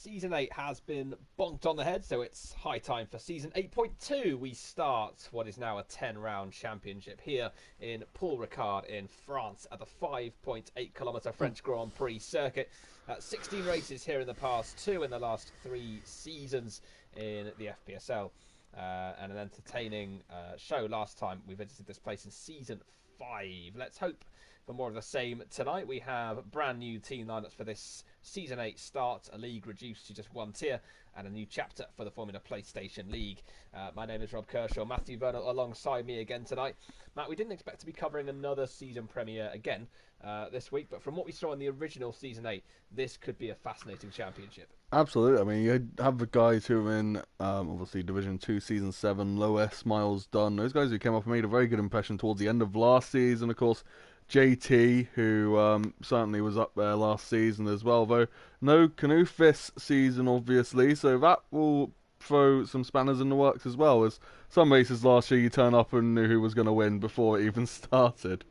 Season 8 has been bonked on the head, so it's high time for Season 8.2. We start what is now a 10-round championship here in Paul Ricard in France at the 5.8-kilometre French Grand Prix circuit. 16 races here in the past, 2 in the last 3 seasons in the FPSL. And an entertaining show last time we visited this place in Season 5. Let's hope for more of the same tonight. We have brand new team lineups for this Season 8 start, a league reduced to just 1 tier, and a new chapter for the Formula PlayStation League. My name is Rob Kershaw, Matthew Vernon alongside me again tonight. Matt, we didn't expect to be covering another season premiere again this week, but from what we saw in the original Season 8, this could be a fascinating championship. Absolutely. I mean, you have the guys who are in, obviously, Division 2, Season 7, Lois, Miles Dunn. Those guys who came up and made a very good impression towards the end of last season. Of course, JT, who certainly was up there last season as well, though no canoe this season, obviously, so that will throw some spanners in the works as well, as some races last year you turn up and knew who was going to win before it even started.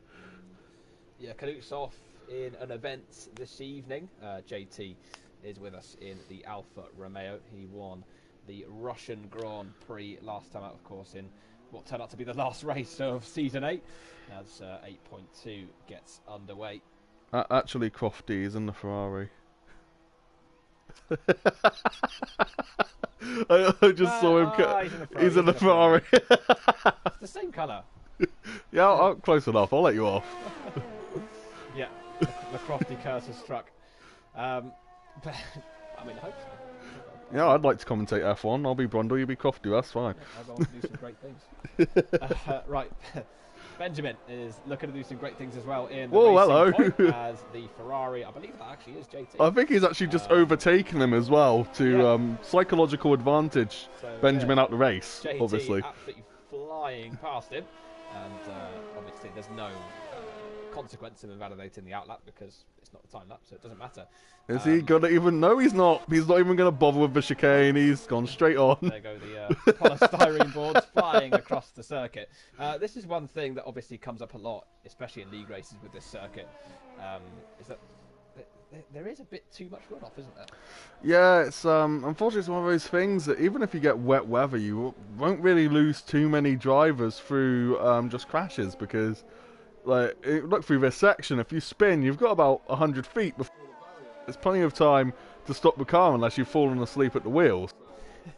Yeah, Canute's off in an event this evening. JT is with us in the Alfa Romeo. He won the Russian Grand Prix last time out, of course, in what turned out to be the last race of Season 8, as 8.2 gets underway. Actually, Crofty is in the Ferrari. I just saw him. He's in the Ferrari. It's the same colour. Yeah, I'm close enough. I'll let you off. Yeah, the Crofty curse has struck. But, I mean, I hope so. Yeah, I'd like to commentate F1. I'll be Brundle, you be Crofty. That's fine. Yeah, everyone can do some great things. Right. Benjamin is looking to do some great things as well in the racing point as the Ferrari. I believe that actually is JT. I think he's actually just overtaken him as well to psychological advantage Benjamin out the race, JT obviously. Absolutely flying past him, and obviously there's no consequence of invalidating the outlap because it's not the time lap, so it doesn't matter. Is he gonna even? No, he's not. He's not even gonna bother with the chicane. He's gone straight on. There go the polystyrene boards flying across the circuit. This is one thing that obviously comes up a lot, especially in league races with this circuit, is that there is a bit too much runoff, isn't there? Yeah, it's unfortunately it's one of those things that even if you get wet weather, you won't really lose too many drivers through just crashes, because like look through this section. If you spin, you've got about 100 feet before there's plenty of time to stop the car unless you've fallen asleep at the wheels.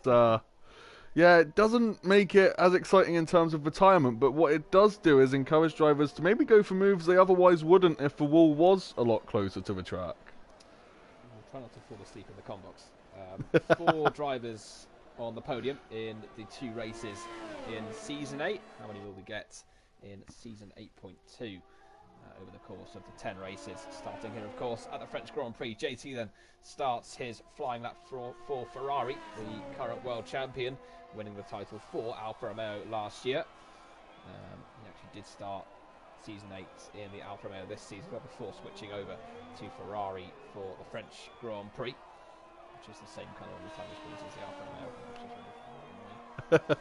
Yeah, it doesn't make it as exciting in terms of retirement, but what it does do is encourage drivers to maybe go for moves they otherwise wouldn't if the wall was a lot closer to the track. Try not to fall asleep in the combox. 4 drivers on the podium in the 2 races in Season 8. How many will we get in Season 8.2? Over the course of the 10 races, starting here of course at the French Grand Prix. JT then starts his flying lap for Ferrari, the current world champion, winning the title for Alfa Romeo last year. He actually did start Season 8 in the Alfa Romeo this season, but before switching over to Ferrari for the French Grand Prix, which is the same colour on the time screens as the Alfa Romeo, which is really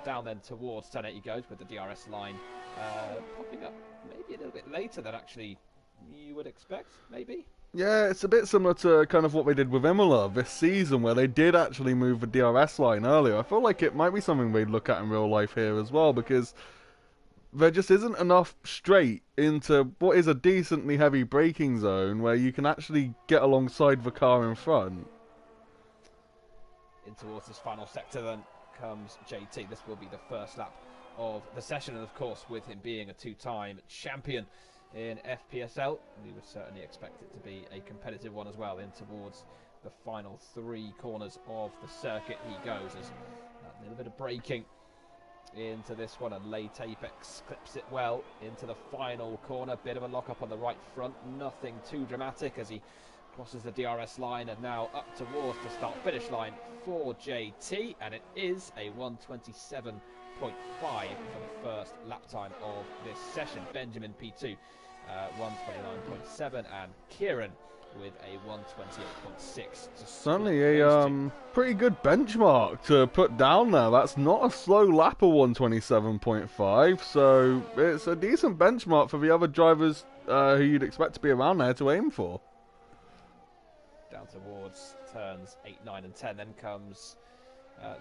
down then towards turn 8 he goes with the DRS line popping up maybe a little bit later than actually you would expect, maybe. Yeah, it's a bit similar to kind of what they did with Imola this season, where they did actually move the DRS line earlier. I feel like it might be something we'd look at in real life here as well, because there just isn't enough straight into what is a decently heavy braking zone where you can actually get alongside the car in front. In towards this final sector then comes JT. This will be the first lap of the session, and of course with him being a 2-time champion in FPSL, we would certainly expect it to be a competitive one as well. In towards the final 3 corners of the circuit he goes, as a little bit of braking into this one, a late apex clips it well into the final corner, bit of a lock up on the right front, nothing too dramatic as he crosses the DRS line, and now up towards the start finish line for JT, and it is a 1:27.5 for the first lap time of this session. Benjamin P2 1:29.7, and Kieran with a 1:28.6. Certainly a pretty good benchmark to put down there. That's not a slow lap of 1:27.5, so it's a decent benchmark for the other drivers who you'd expect to be around there to aim for. down towards turns 8, 9 and 10. Then comes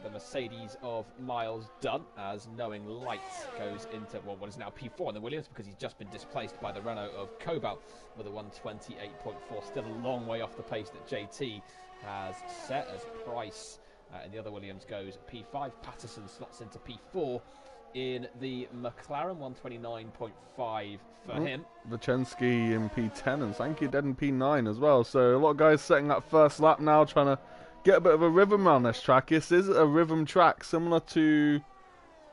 the Mercedes of Miles Dunn, as Knowing Light goes into what is now P4 in the Williams, because he's just been displaced by the Renault of Cobalt with a 128.4. Still a long way off the pace that JT has set, as Price in the other Williams goes P5. Patterson slots into P4 in the McLaren, 129.5 for him. Vachensky in P10 and Sankey dead in P9 as well. So a lot of guys setting that first lap now, trying to get a bit of a rhythm around this track. This is a rhythm track similar to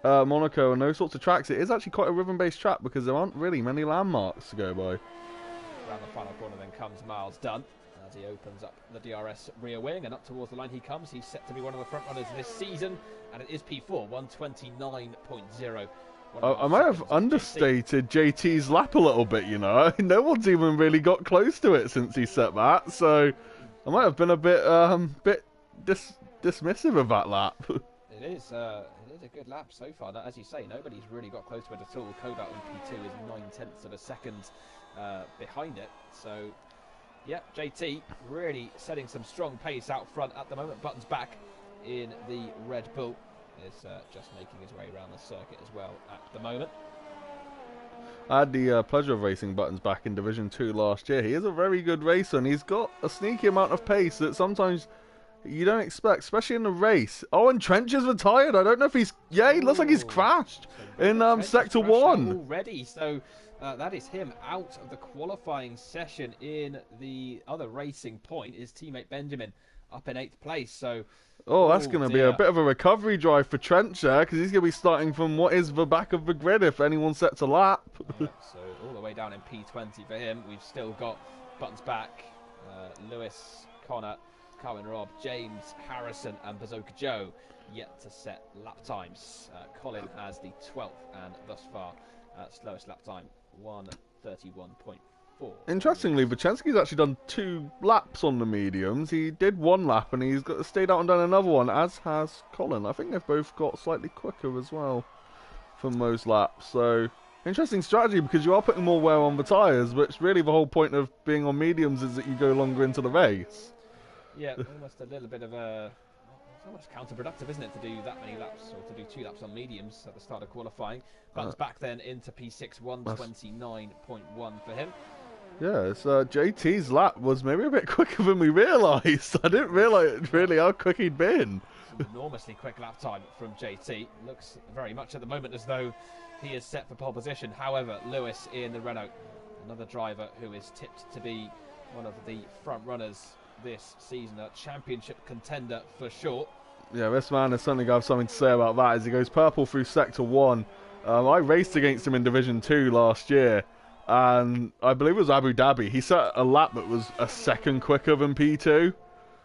Monaco and those sorts of tracks. It is actually quite a rhythm-based track because there aren't really many landmarks to go by. Around the final corner then comes Miles Dunn as he opens up the DRS rear wing, and up towards the line he comes. He's set to be one of the front runners this season, and it is P4, 129.0. I might have understated JT's lap a little bit, you know. No one's even really got close to it since he set that, so I might have been a bit dismissive of that lap. It is a good lap so far. Now, as you say, nobody's really got close to it at all. Cobalt in P2 is 9/10 of a second behind it. So, yeah, JT really setting some strong pace out front at the moment. Buttons back in the Red Bull is just making his way around the circuit as well at the moment. I had the pleasure of racing Buttons back in Division 2 last year. He is a very good racer, and he's got a sneaky amount of pace that sometimes you don't expect, especially in the race. Oh, and Trench is retired. I don't know if he's... Yeah, he looks like he's crashed in Sector 1. Already, so that is him out of the qualifying session. In the other racing point, his teammate Benjamin up in 8th place, so... Oh, that's going to be a bit of a recovery drive for Trench there, because he's going to be starting from what is the back of the grid if anyone sets a lap. So all the way down in P20 for him. We've still got Buttons back, Lewis, Connor, Carwin Robb, James, Harrison and Bazooka Joe yet to set lap times. Colin has the 12th and thus far slowest lap time, 1:31.4. Interestingly, Vachensky's actually done 2 laps on the mediums. He did 1 lap and he's got stayed out and done another one, as has Colin. I think they've both got slightly quicker as well from those laps. So, interesting strategy, because you are putting more wear on the tyres, which really the whole point of being on mediums is that you go longer into the race. Yeah, almost a little bit of a... It's almost counterproductive, isn't it, to do that many laps, or to do 2 laps on mediums at the start of qualifying. Buttons back then into P6, 1:29.1 for him. Yeah, JT's lap was maybe a bit quicker than we realised. I didn't realise really how quick he'd been. Enormously quick lap time from JT. Looks very much at the moment as though he is set for pole position. However, Lewis in the Renault, another driver who is tipped to be one of the front runners this season, a championship contender for sure. Yeah, this man is certainly going to have something to say about that as he goes purple through Sector 1. I raced against him in Division 2 last year, and I believe it was Abu Dhabi. He set a lap that was a second quicker than P2.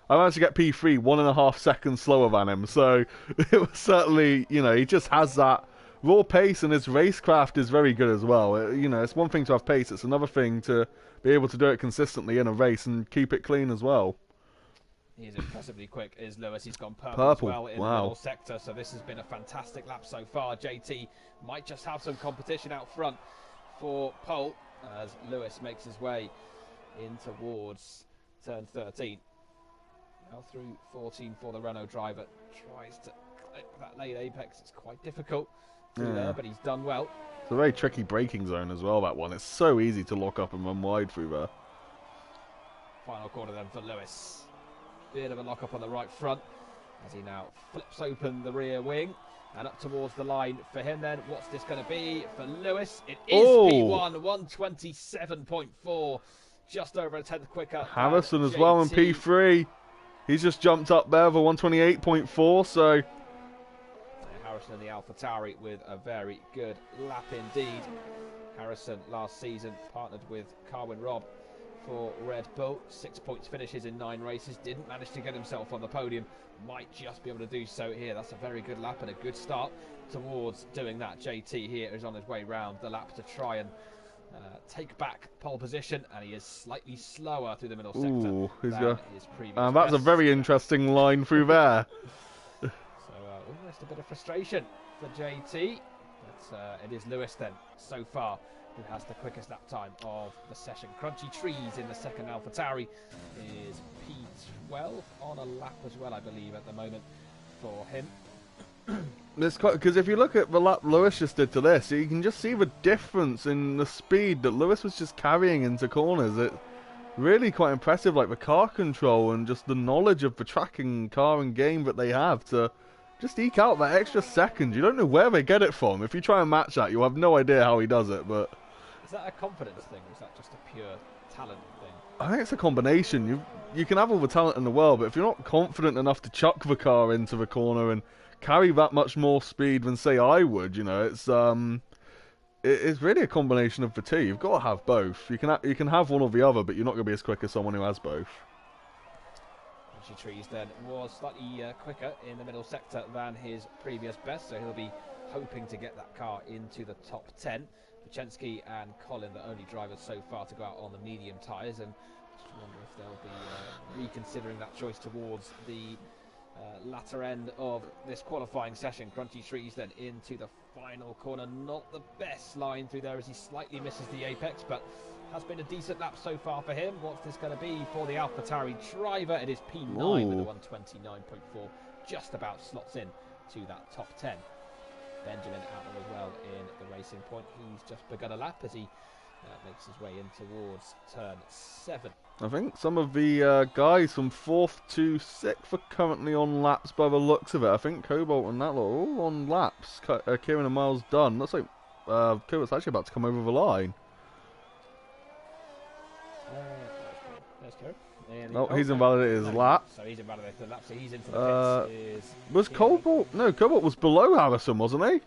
I managed to get P3 1.5 seconds slower than him, so it was certainly, you know, he just has that raw pace, and his racecraft is very good as well. You know, it's one thing to have pace, it's another thing to be able to do it consistently in a race and keep it clean as well. He is impressively quick, is Lewis. He's gone purple as well in the middle sector, so this has been a fantastic lap so far. JT might just have some competition out front for pole as Lewis makes his way in towards turn 13. Now through 14 for the Renault driver. Tries to clip that late apex. It's quite difficult through there, but he's done well. It's a very tricky braking zone as well, that one. It's so easy to lock up and run wide through there. Final corner then for Lewis. Bit of a lock up on the right front as he now flips open the rear wing and up towards the line for him then. What's this going to be for Lewis? It is P1, 1:27.4, just over a tenth quicker. Harrison as well in P3. He's just jumped up there for 1:28.4, so... Harrison in the AlphaTauri with a very good lap indeed. Harrison last season partnered with Carwin Robb for Red Bull. 6 points finishes in 9 races. Didn't manage to get himself on the podium. Might just be able to do so here. That's a very good lap and a good start towards doing that. JT here is on his way round the lap to try and take back pole position, and he is slightly slower through the middle sector than his previous that's best. A very interesting line through there. So almost a bit of frustration for JT, but it is Lewis then so far who has the quickest lap time of the session. Crunchy Trees in the second AlphaTauri is P12 on a lap as well, I believe, at the moment for him. It's quite, because if you look at the lap Lewis just did to this, you can just see the difference in the speed that Lewis was just carrying into corners. It's really quite impressive, like the car control and just the knowledge of the tracking car and game that they have to just eke out that extra second. You don't know where they get it from. If you try and match that, you'll have no idea how he does it. But is that a confidence thing, or is that just a pure talent thing? I think it's a combination. You can have all the talent in the world, but if you're not confident enough to chuck the car into the corner and carry that much more speed than say I would, you know, it's really a combination of the two. You've got to have both. You can have one or the other, but you're not going to be as quick as someone who has both. Trees then was slightly quicker in the middle sector than his previous best, so he'll be hoping to get that car into the top 10. Pachensky and Colin, the only drivers so far to go out on the medium tyres, and just wonder if they'll be reconsidering that choice towards the latter end of this qualifying session. Crunchy Trees then into the final corner. Not the best line through there as he slightly misses the apex, but has been a decent lap so far for him. What's this going to be for the AlphaTauri driver? It is P9 with a 129.4. Just about slots in to that top 10. Benjamin out there as well in the racing point. He's just begun a lap as he makes his way in towards turn 7. I think some of the guys from 4th to 6th are currently on laps by the looks of it. I think Cobalt and that lot are all on laps. Kieran and Miles done. Looks like Cobalt's actually about to come over the line. There's Kieran. Oh, he's invalidated his lap. So he's invalidated the lap, so he's into the pits. Was Cobalt? No, Cobalt was below Harrison, wasn't he?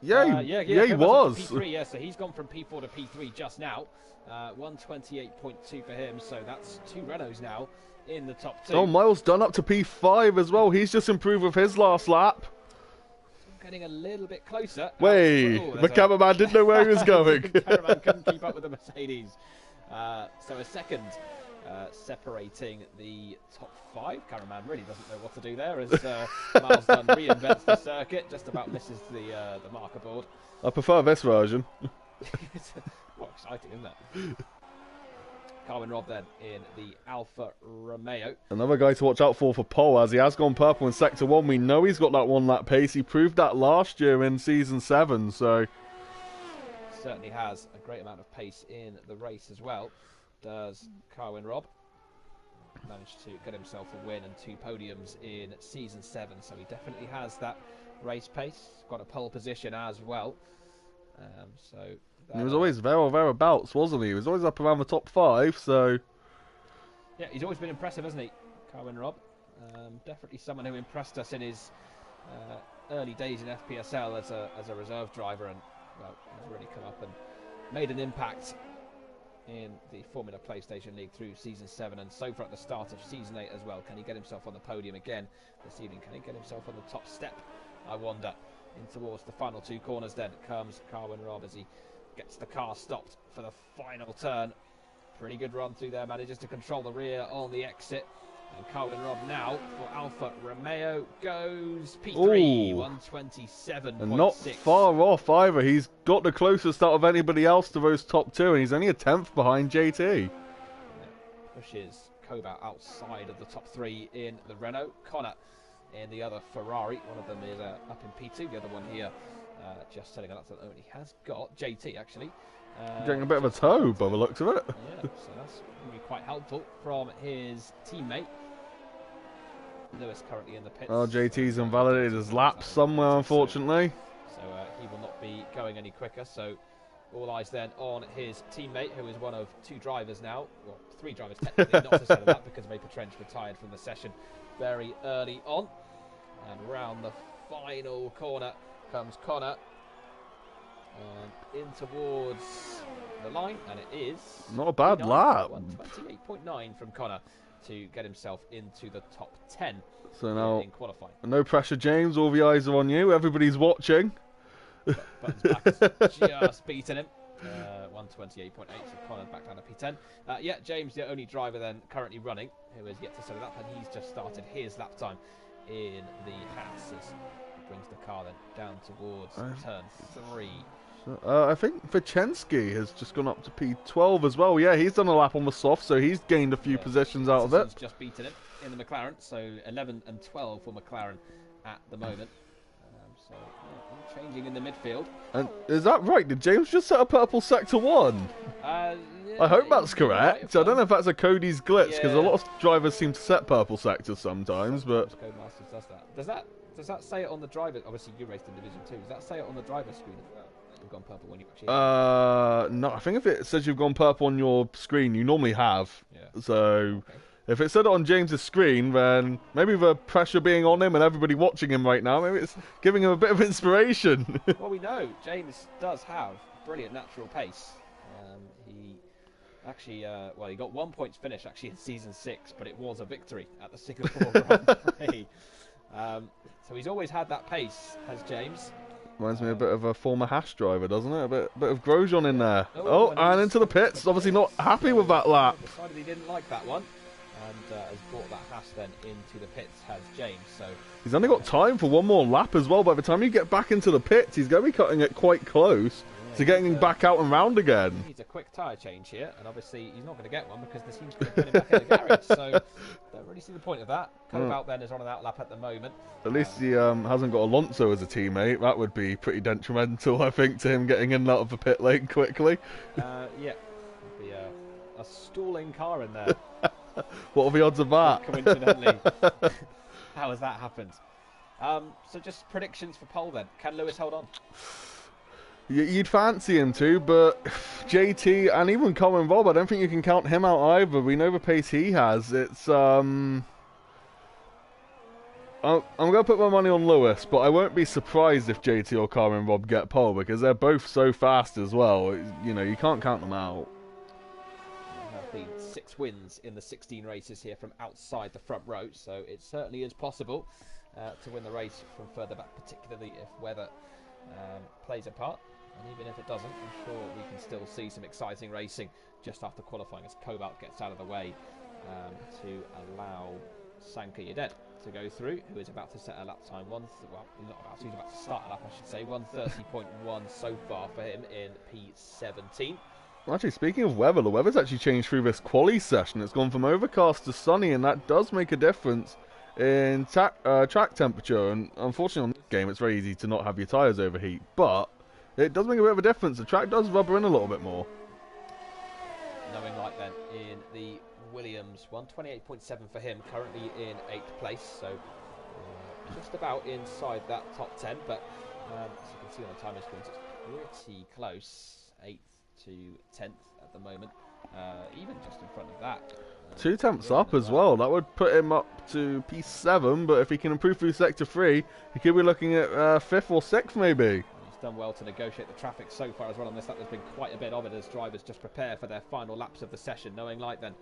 Yeah, he was. P3, yeah, so he's gone from P4 to P3 just now. 128.2 for him, so that's 2 Renaults now in the top 2. Oh, Miles done up to P5 as well. He's just improved with his last lap. Getting a little bit closer. Wait, the cameraman didn't know where he was going. The cameraman couldn't keep up with the Mercedes. So a second separating the top 5. Cameraman really doesn't know what to do there as Miles Dunn reinvents the circuit, just about misses the marker board. I prefer this version. Quite exciting, isn't it? Carwin Robb then in the Alfa Romeo. Another guy to watch out for Paul, as he has gone purple in Sector 1. We know he's got that 1 lap pace. He proved that last year in Season 7, so... Certainly has a great amount of pace in the race as well. Does Carwin Robb. Managed to get himself a win and 2 podiums in Season 7, so he definitely has that race pace. Got a pole position as well. He was always there or thereabouts, wasn't he? He was always up around the top 5, so... Yeah, he's always been impressive, hasn't he, Carwin Robb? Definitely someone who impressed us in his early days in FPSL as a reserve driver, and well, has really come up and made an impact in the Formula PlayStation League through Season 7 and so far at the start of Season 8 as well. Can he get himself on the podium again this evening? Can he get himself on the top step, I wonder? In towards the final 2 corners then comes Carwin Robb as he gets the car stopped for the final turn. Pretty good run through there, manages to control the rear on the exit. And Carwin Robb now for Alfa Romeo goes P3, 127.6. And not far off either. He's got the closest out of anybody else to those top 2, and he's only a 10th behind JT. Yeah, pushes Cobalt outside of the top 3 in the Renault. Connor in the other Ferrari. One of them is up in P2, the other one here just setting up. He has got JT actually. Getting a bit of a toe by the looks of it. Yeah, so that's going to be quite helpful from his teammate. Lewis currently in the pits. Oh, JT's invalidated his lap somewhere, unfortunately. So he will not be going any quicker. So all eyes then on his teammate, who is one of 2 drivers now. Well, 3 drivers technically, not to say that because Vapor Trench retired from the session very early on. And round the final corner comes Connor. And in towards the line, and it is not a bad lap. 128.9 from Connor to get himself into the top 10 so now in qualifying. No pressure, James. All the eyes are on you. Everybody's watching. Buttons back has just beaten him. 128.8, so Connor back down to P10. Yeah, James, the only driver then currently running, who has yet to set it up, and he's just started his lap time in the Haas as he brings the car then down towards turn 3. I think Vicensky has just gone up to P12 as well. Yeah, he's done a lap on the soft, so he's gained a few positions out of it. Just beaten him in the McLaren, so 11 and 12 for McLaren at the moment. So yeah, changing in the midfield. And is that right? Did James just set a purple sector 1? Yeah, I hope that's correct. I don't know if that's a Cody's glitch, because a lot of drivers seem to set purple sectors sometimes, but... Codemasters does that. Does that say it on the driver? Obviously, you raced in Division 2. Does that say it on the driver's screen as well? You've gone purple when you actually... No, I think if it says you've gone purple on your screen, you normally have. Yeah. So... Okay. If it said it on James's screen, then maybe the pressure being on him and everybody watching him right now, maybe it's giving him a bit of inspiration. Well, we know James does have brilliant natural pace. He actually, he got 1 point finish actually in Season 6, but it was a victory at the Singapore Grand Prix. So he's always had that pace, has James. Reminds me a bit of a former Hash driver, doesn't it? A bit of Grosjean in there. Oh, and into the pits. Obviously not happy with that lap. Decided he didn't like that one. And has brought that Haas then into the pits, has James. So he's only got time for one more lap as well. By the time you get back into the pits, he's going to be cutting it quite close to getting back out and round again. He needs a quick tyre change here, and obviously he's not going to get one because there seems to be putting back in the garage. So don't really see the point of that. Cobalt then is on an outlap at the moment. At least he hasn't got Alonso as a teammate. That would be pretty detrimental, I think, to him getting in and out of the pit lane quickly. Yeah, would be a stalling car in there. What are the odds of that? Coincidentally. How has that happened? So just predictions for pole then. Can Lewis hold on? You'd fancy him to, but JT and even Colin Robb, I don't think you can count him out either. We know the pace he has. It's I'm going to put my money on Lewis, but I won't be surprised if JT or Colin Robb get pole because they're both so fast as well. You know, you can't count them out. Been 6 wins in the 16 races here from outside the front row, so it certainly is possible to win the race from further back, particularly if weather plays a part. And even if it doesn't, I'm sure we can still see some exciting racing just after qualifying as Cobalt gets out of the way to allow Sanka Yadet to go through, who is about to set a lap time. He's about to start a lap, I should say. 1:30.1 so far for him in P17. Well, actually, speaking of weather, the weather's actually changed through this quali session. It's gone from overcast to sunny, and that does make a difference in track temperature. And unfortunately, on this game, it's very easy to not have your tyres overheat. But it does make a bit of a difference. The track does rubber in a little bit more. Knowing like then in the Williams, 128.7 for him, currently in 8th place. So just about inside that top 10. But as you can see on the timing screens, it's pretty close. 8th to 10th at the moment, even just in front of that. 2 tenths up as well. That would put him up to P7, but if he can improve through Sector 3, he could be looking at 5th or 6th maybe. He's done well to negotiate the traffic so far as well on this lap. There's been quite a bit of it as drivers just prepare for their final laps of the session, knowing like then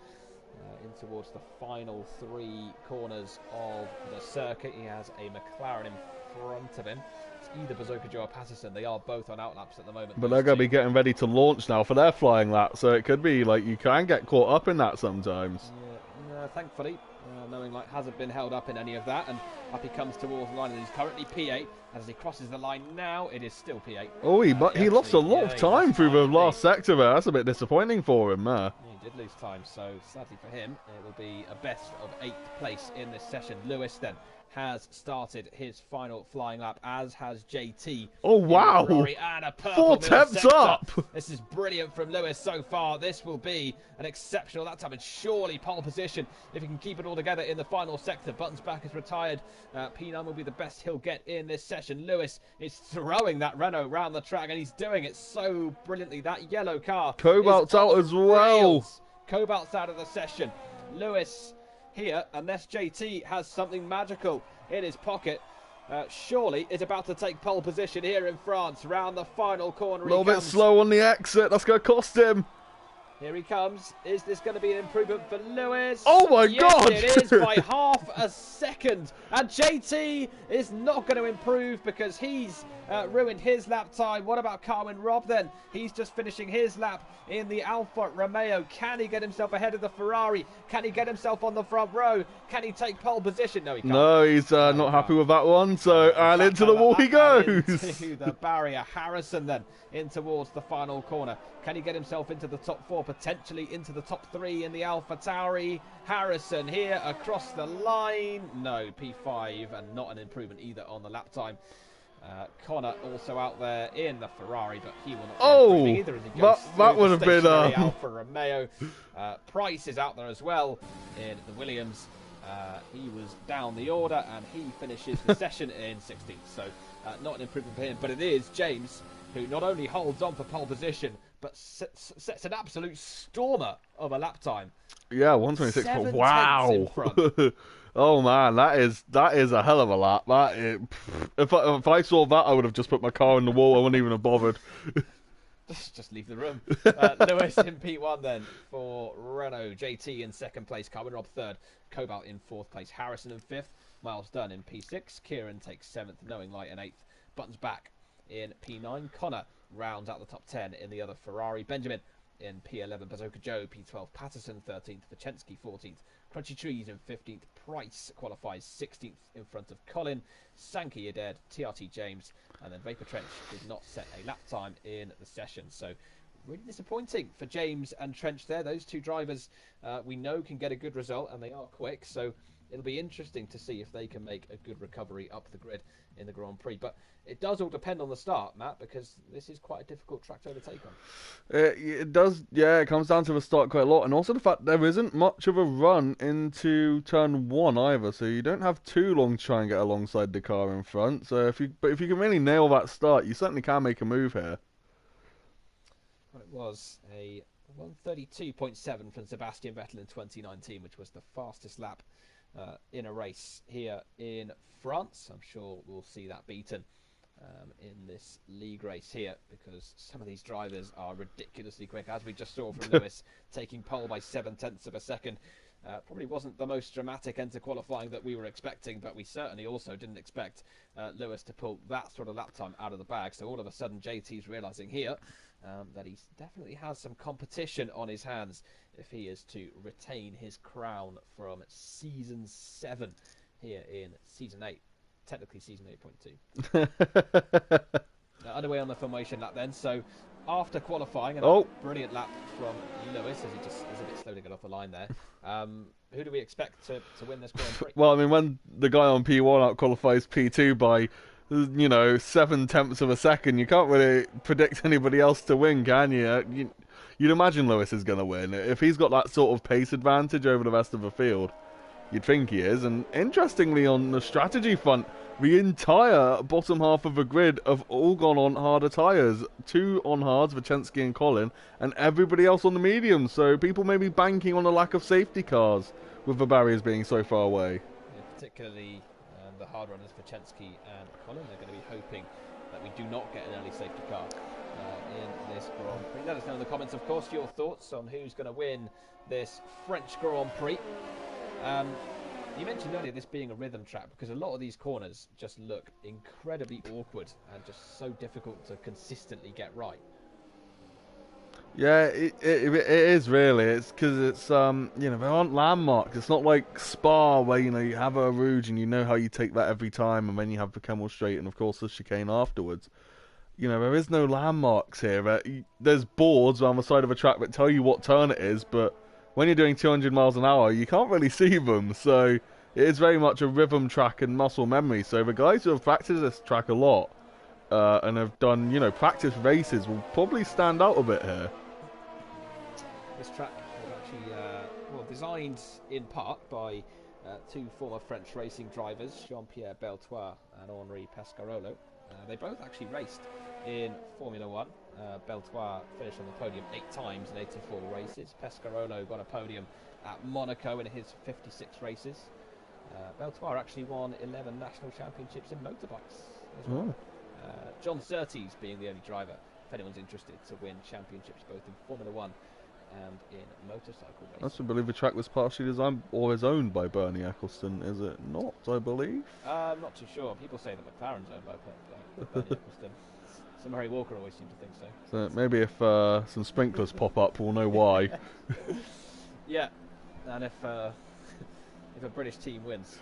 in towards the final 3 corners of the circuit. He has a McLaren in front of him. It's either Bazooka Joe or Patterson. They are both on outlaps at the moment. But they're going to be getting ready to launch now for their flying lap, so it could be like you can get caught up in that sometimes. Yeah, thankfully, knowing like hasn't been held up in any of that, and up he comes towards the line, and he's currently P8. As he crosses the line now, it is still P8. Oh, he lost a lot of time through the last sector there. That's a bit disappointing for him there. He did lose time, so sadly for him, it will be a best of 8th place in this session. Lewis then has started his final flying lap, as has JT. Oh, wow. And a 4 tenths up. This is brilliant from Lewis so far. This will be an exceptional that time, and surely pole position if he can keep it all together in the final sector. Buttons back is retired. P9 will be the best he'll get in this session. Lewis is throwing that Renault round the track, and he's doing it so brilliantly. That yellow car. Cobalt's out as well. Cobalt's out of the session. Lewis here, unless JT has something magical in his pocket, surely is about to take pole position here in France, round the final corner. A little bit slow on the exit, that's going to cost him. Here he comes. Is this going to be an improvement for Lewis? Oh my God! Yes, it is by half a second. And JT is not going to improve because he's ruined his lap time. What about Carwin Robb then? He's just finishing his lap in the Alfa Romeo. Can he get himself ahead of the Ferrari? Can he get himself on the front row? Can he take pole position? No, he can't. No, he's not happy with that one. So, and into the wall he goes. Into the barrier. Harrison then in towards the final corner. Can he get himself into the top 4, potentially into the top 3 in the AlphaTauri? Harrison here across the line. No, P5, and not an improvement either on the lap time. Connor also out there in the Ferrari, but he will not be improving either as he goes that would have been Alfa Romeo. Price is out there as well in the Williams. He was down the order and he finishes the session in 16th, so not an improvement for him. But it is James who not only holds on for pole position but sets an absolute stormer of a lap time. Yeah, 126. Wow. Oh man, that is a hell of a lap. If I saw that, I would have just put my car in the wall. I wouldn't even have bothered. Just leave the room. Lewis in P1 then for Renault. JT in 2nd place. Carwin Robb 3rd. Cobalt in 4th place. Harrison in 5th. Miles Dunn in P6. Kieran takes 7th. Knowing Light in 8th. Buttons back in P9. Connor rounds out the top 10 in the other Ferrari. Benjamin in P11. Bazooka Joe P12. Patterson 13th. Vachensky 14th. Crunchy Trees in 15th. Price qualifies 16th in front of Colin. Sankey Adair, TRT James, and then Vapor Trench did not set a lap time in the session. So really disappointing for James and Trench there. Those two drivers we know can get a good result, and they are quick. So it'll be interesting to see if they can make a good recovery up the grid in the Grand Prix. But it does all depend on the start, Matt, because this is quite a difficult track to overtake on. It does, yeah, it comes down to the start quite a lot. And also the fact there isn't much of a run into turn 1 either. So you don't have too long to try and get alongside the car in front. So if you can really nail that start, you certainly can make a move here. Well, it was a 132.7 from Sebastian Vettel in 2019, which was the fastest lap in a race here in France. I'm sure we'll see that beaten in this league race here, because some of these drivers are ridiculously quick, as we just saw from Lewis taking pole by 0.7 of a second. Probably wasn't the most dramatic end to qualifying that we were expecting, but we certainly also didn't expect Lewis to pull that sort of lap time out of the bag. So all of a sudden JT's realising here that he definitely has some competition on his hands if he is to retain his crown from season 7 here in season 8. Technically season 8.2. Underway on the formation lap then. So after qualifying, and a brilliant lap from Lewis, as he just is a bit slow to get off the line there. Who do we expect to win this Grand Prix? Well, I mean, when the guy on P1 out qualifies P2 by 0.7 of a second, you can't really predict anybody else to win, can you? You'd imagine Lewis is going to win if he's got that sort of pace advantage over the rest of the field. You'd think he is. And interestingly, on the strategy front, the entire bottom half of the grid have all gone on harder tyres. 2 on hards, Vachensky and Colin, and everybody else on the mediums. So people may be banking on a lack of safety cars with the barriers being so far away. Yeah, particularly the hard runners, Vachensky and Colin. They're going to be hoping that we do not get an early safety car in this Grand Prix. Let us know in the comments, of course, your thoughts on who's going to win this French Grand Prix. You mentioned earlier this being a rhythm track, because a lot of these corners just look incredibly awkward and just so difficult to consistently get right. Yeah, it is really. It's because it's there aren't landmarks. It's not like Spa where you have a Rouge and you know how you take that every time, and then you have the Kemmel Straight and of course the chicane afterwards. There is no landmarks here. There's boards around the side of a track that tell you what turn it is, but when you're doing 200 miles an hour, you can't really see them. So it is very much a rhythm track and muscle memory. So the guys who have practiced this track a lot and have done, practice races will probably stand out a bit here. This track was actually designed in part by 2 former French racing drivers, Jean-Pierre Beltois and Henri Pescarolo. They both actually raced in Formula 1. Beltois finished on the podium 8 times in 84 races. Pescarolo got a podium at Monaco in his 56 races. Beltois actually won 11 national championships in motorbikes as well. John Surtees being the only driver, if anyone's interested, to win championships both in Formula 1 and in motorcycle I racing. also believe the track was partially designed or is owned by Bernie Eccleston, is it not, I believe? I'm not too sure. People say that McLaren's owned by Bernie Eccleston. So Murray Walker always seemed to think so. So maybe if some sprinklers pop up, we'll know why. Yeah, and if a British team wins.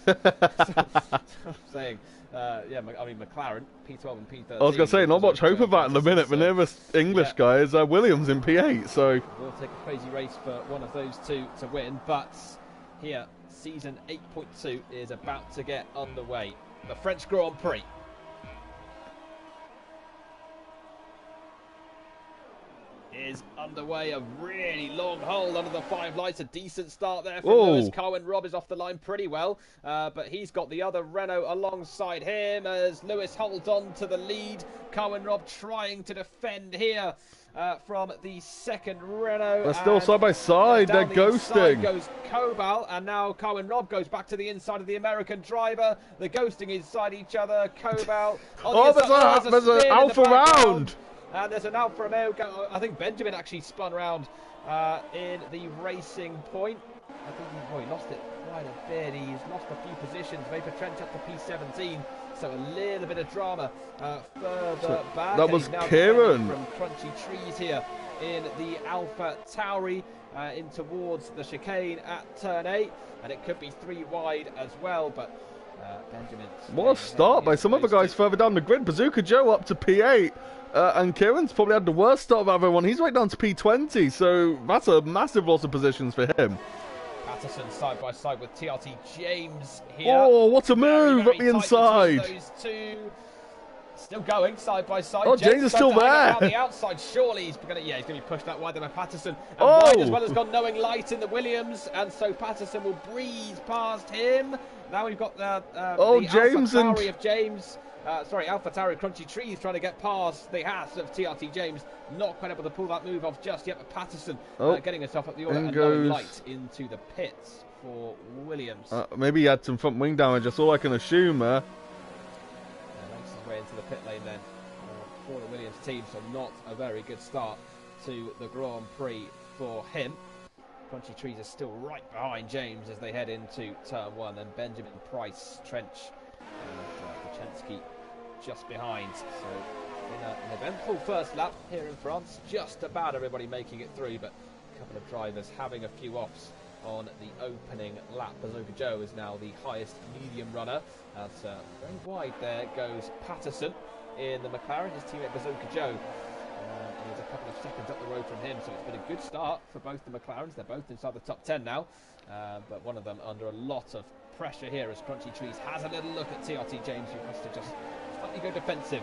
I'm saying, yeah, I mean McLaren, P12 and P13. I was going to say, not much hope of that in a minute. The nearest English guy is Williams in P8, so... We'll take a crazy race for one of those two to win, but here, season 8.2 is about to get underway. The French Grand Prix. Is underway. A really long hole under the 5 lights. A decent start there from Lewis. Cohen Robb is off the line pretty well, but he's got the other Renault alongside him as Lewis holds on to the lead. Cohen Robb trying to defend here from the second Renault. They're still side by side. They're ghosting. Goes Kobal, and now Cohen Robb goes back to the inside of the American driver. They're ghosting inside each other. Kobal. There's an Alfa round. And there's an Alfa Romeo. I think Benjamin actually spun around in the racing point. I think he lost it quite a bit. He's lost a few positions. Vapor Trench up to P17. So a little bit of drama further back. That was Kieran. From Crunchy Trees here in the Alpha Tauri in towards the chicane at turn 8. And it could be 3 wide as well. But Benjamin. What a start by some other guys further down the grid. Bazooka Joe up to P8. And Kieran's probably had the worst start of everyone. He's right down to P20, so that's a massive loss of positions for him. Patterson side by side with TRT James here. Oh, what a move up the inside. Those two still going side by side. Oh, James is still there. On the outside, surely he's going to be pushed that wide by Patterson. And wide as well as gone knowing light in the Williams, and so Patterson will breeze past him. Now we've got the James Alpha Tauri of James. Alpha Tauri Crunchy Trees trying to get past the Haas of TRT James. Not quite able to pull that move off just yet, but Patterson getting herself up the order and going light into the pits for Williams. Maybe he had some front wing damage, that's all I can assume. Makes his way into the pit lane then for the Williams team, so not a very good start to the Grand Prix for him. Crunchy Trees are still right behind James as they head into turn 1, and Benjamin, Price, Trench and Bachensky just behind. So in an eventful first lap here in France, just about everybody making it through, but a couple of drivers having a few offs on the opening lap. Bazooka Joe is now the highest medium runner. As very wide there goes Patterson in the McLaren, his teammate Bazooka Joe. He's a couple of seconds up the road from him, so it's been a good start for both the McLarens. They're both inside the top 10 now, but one of them under a lot of pressure here as Crunchy Trees has a little look at TRT James, who has to just slightly go defensive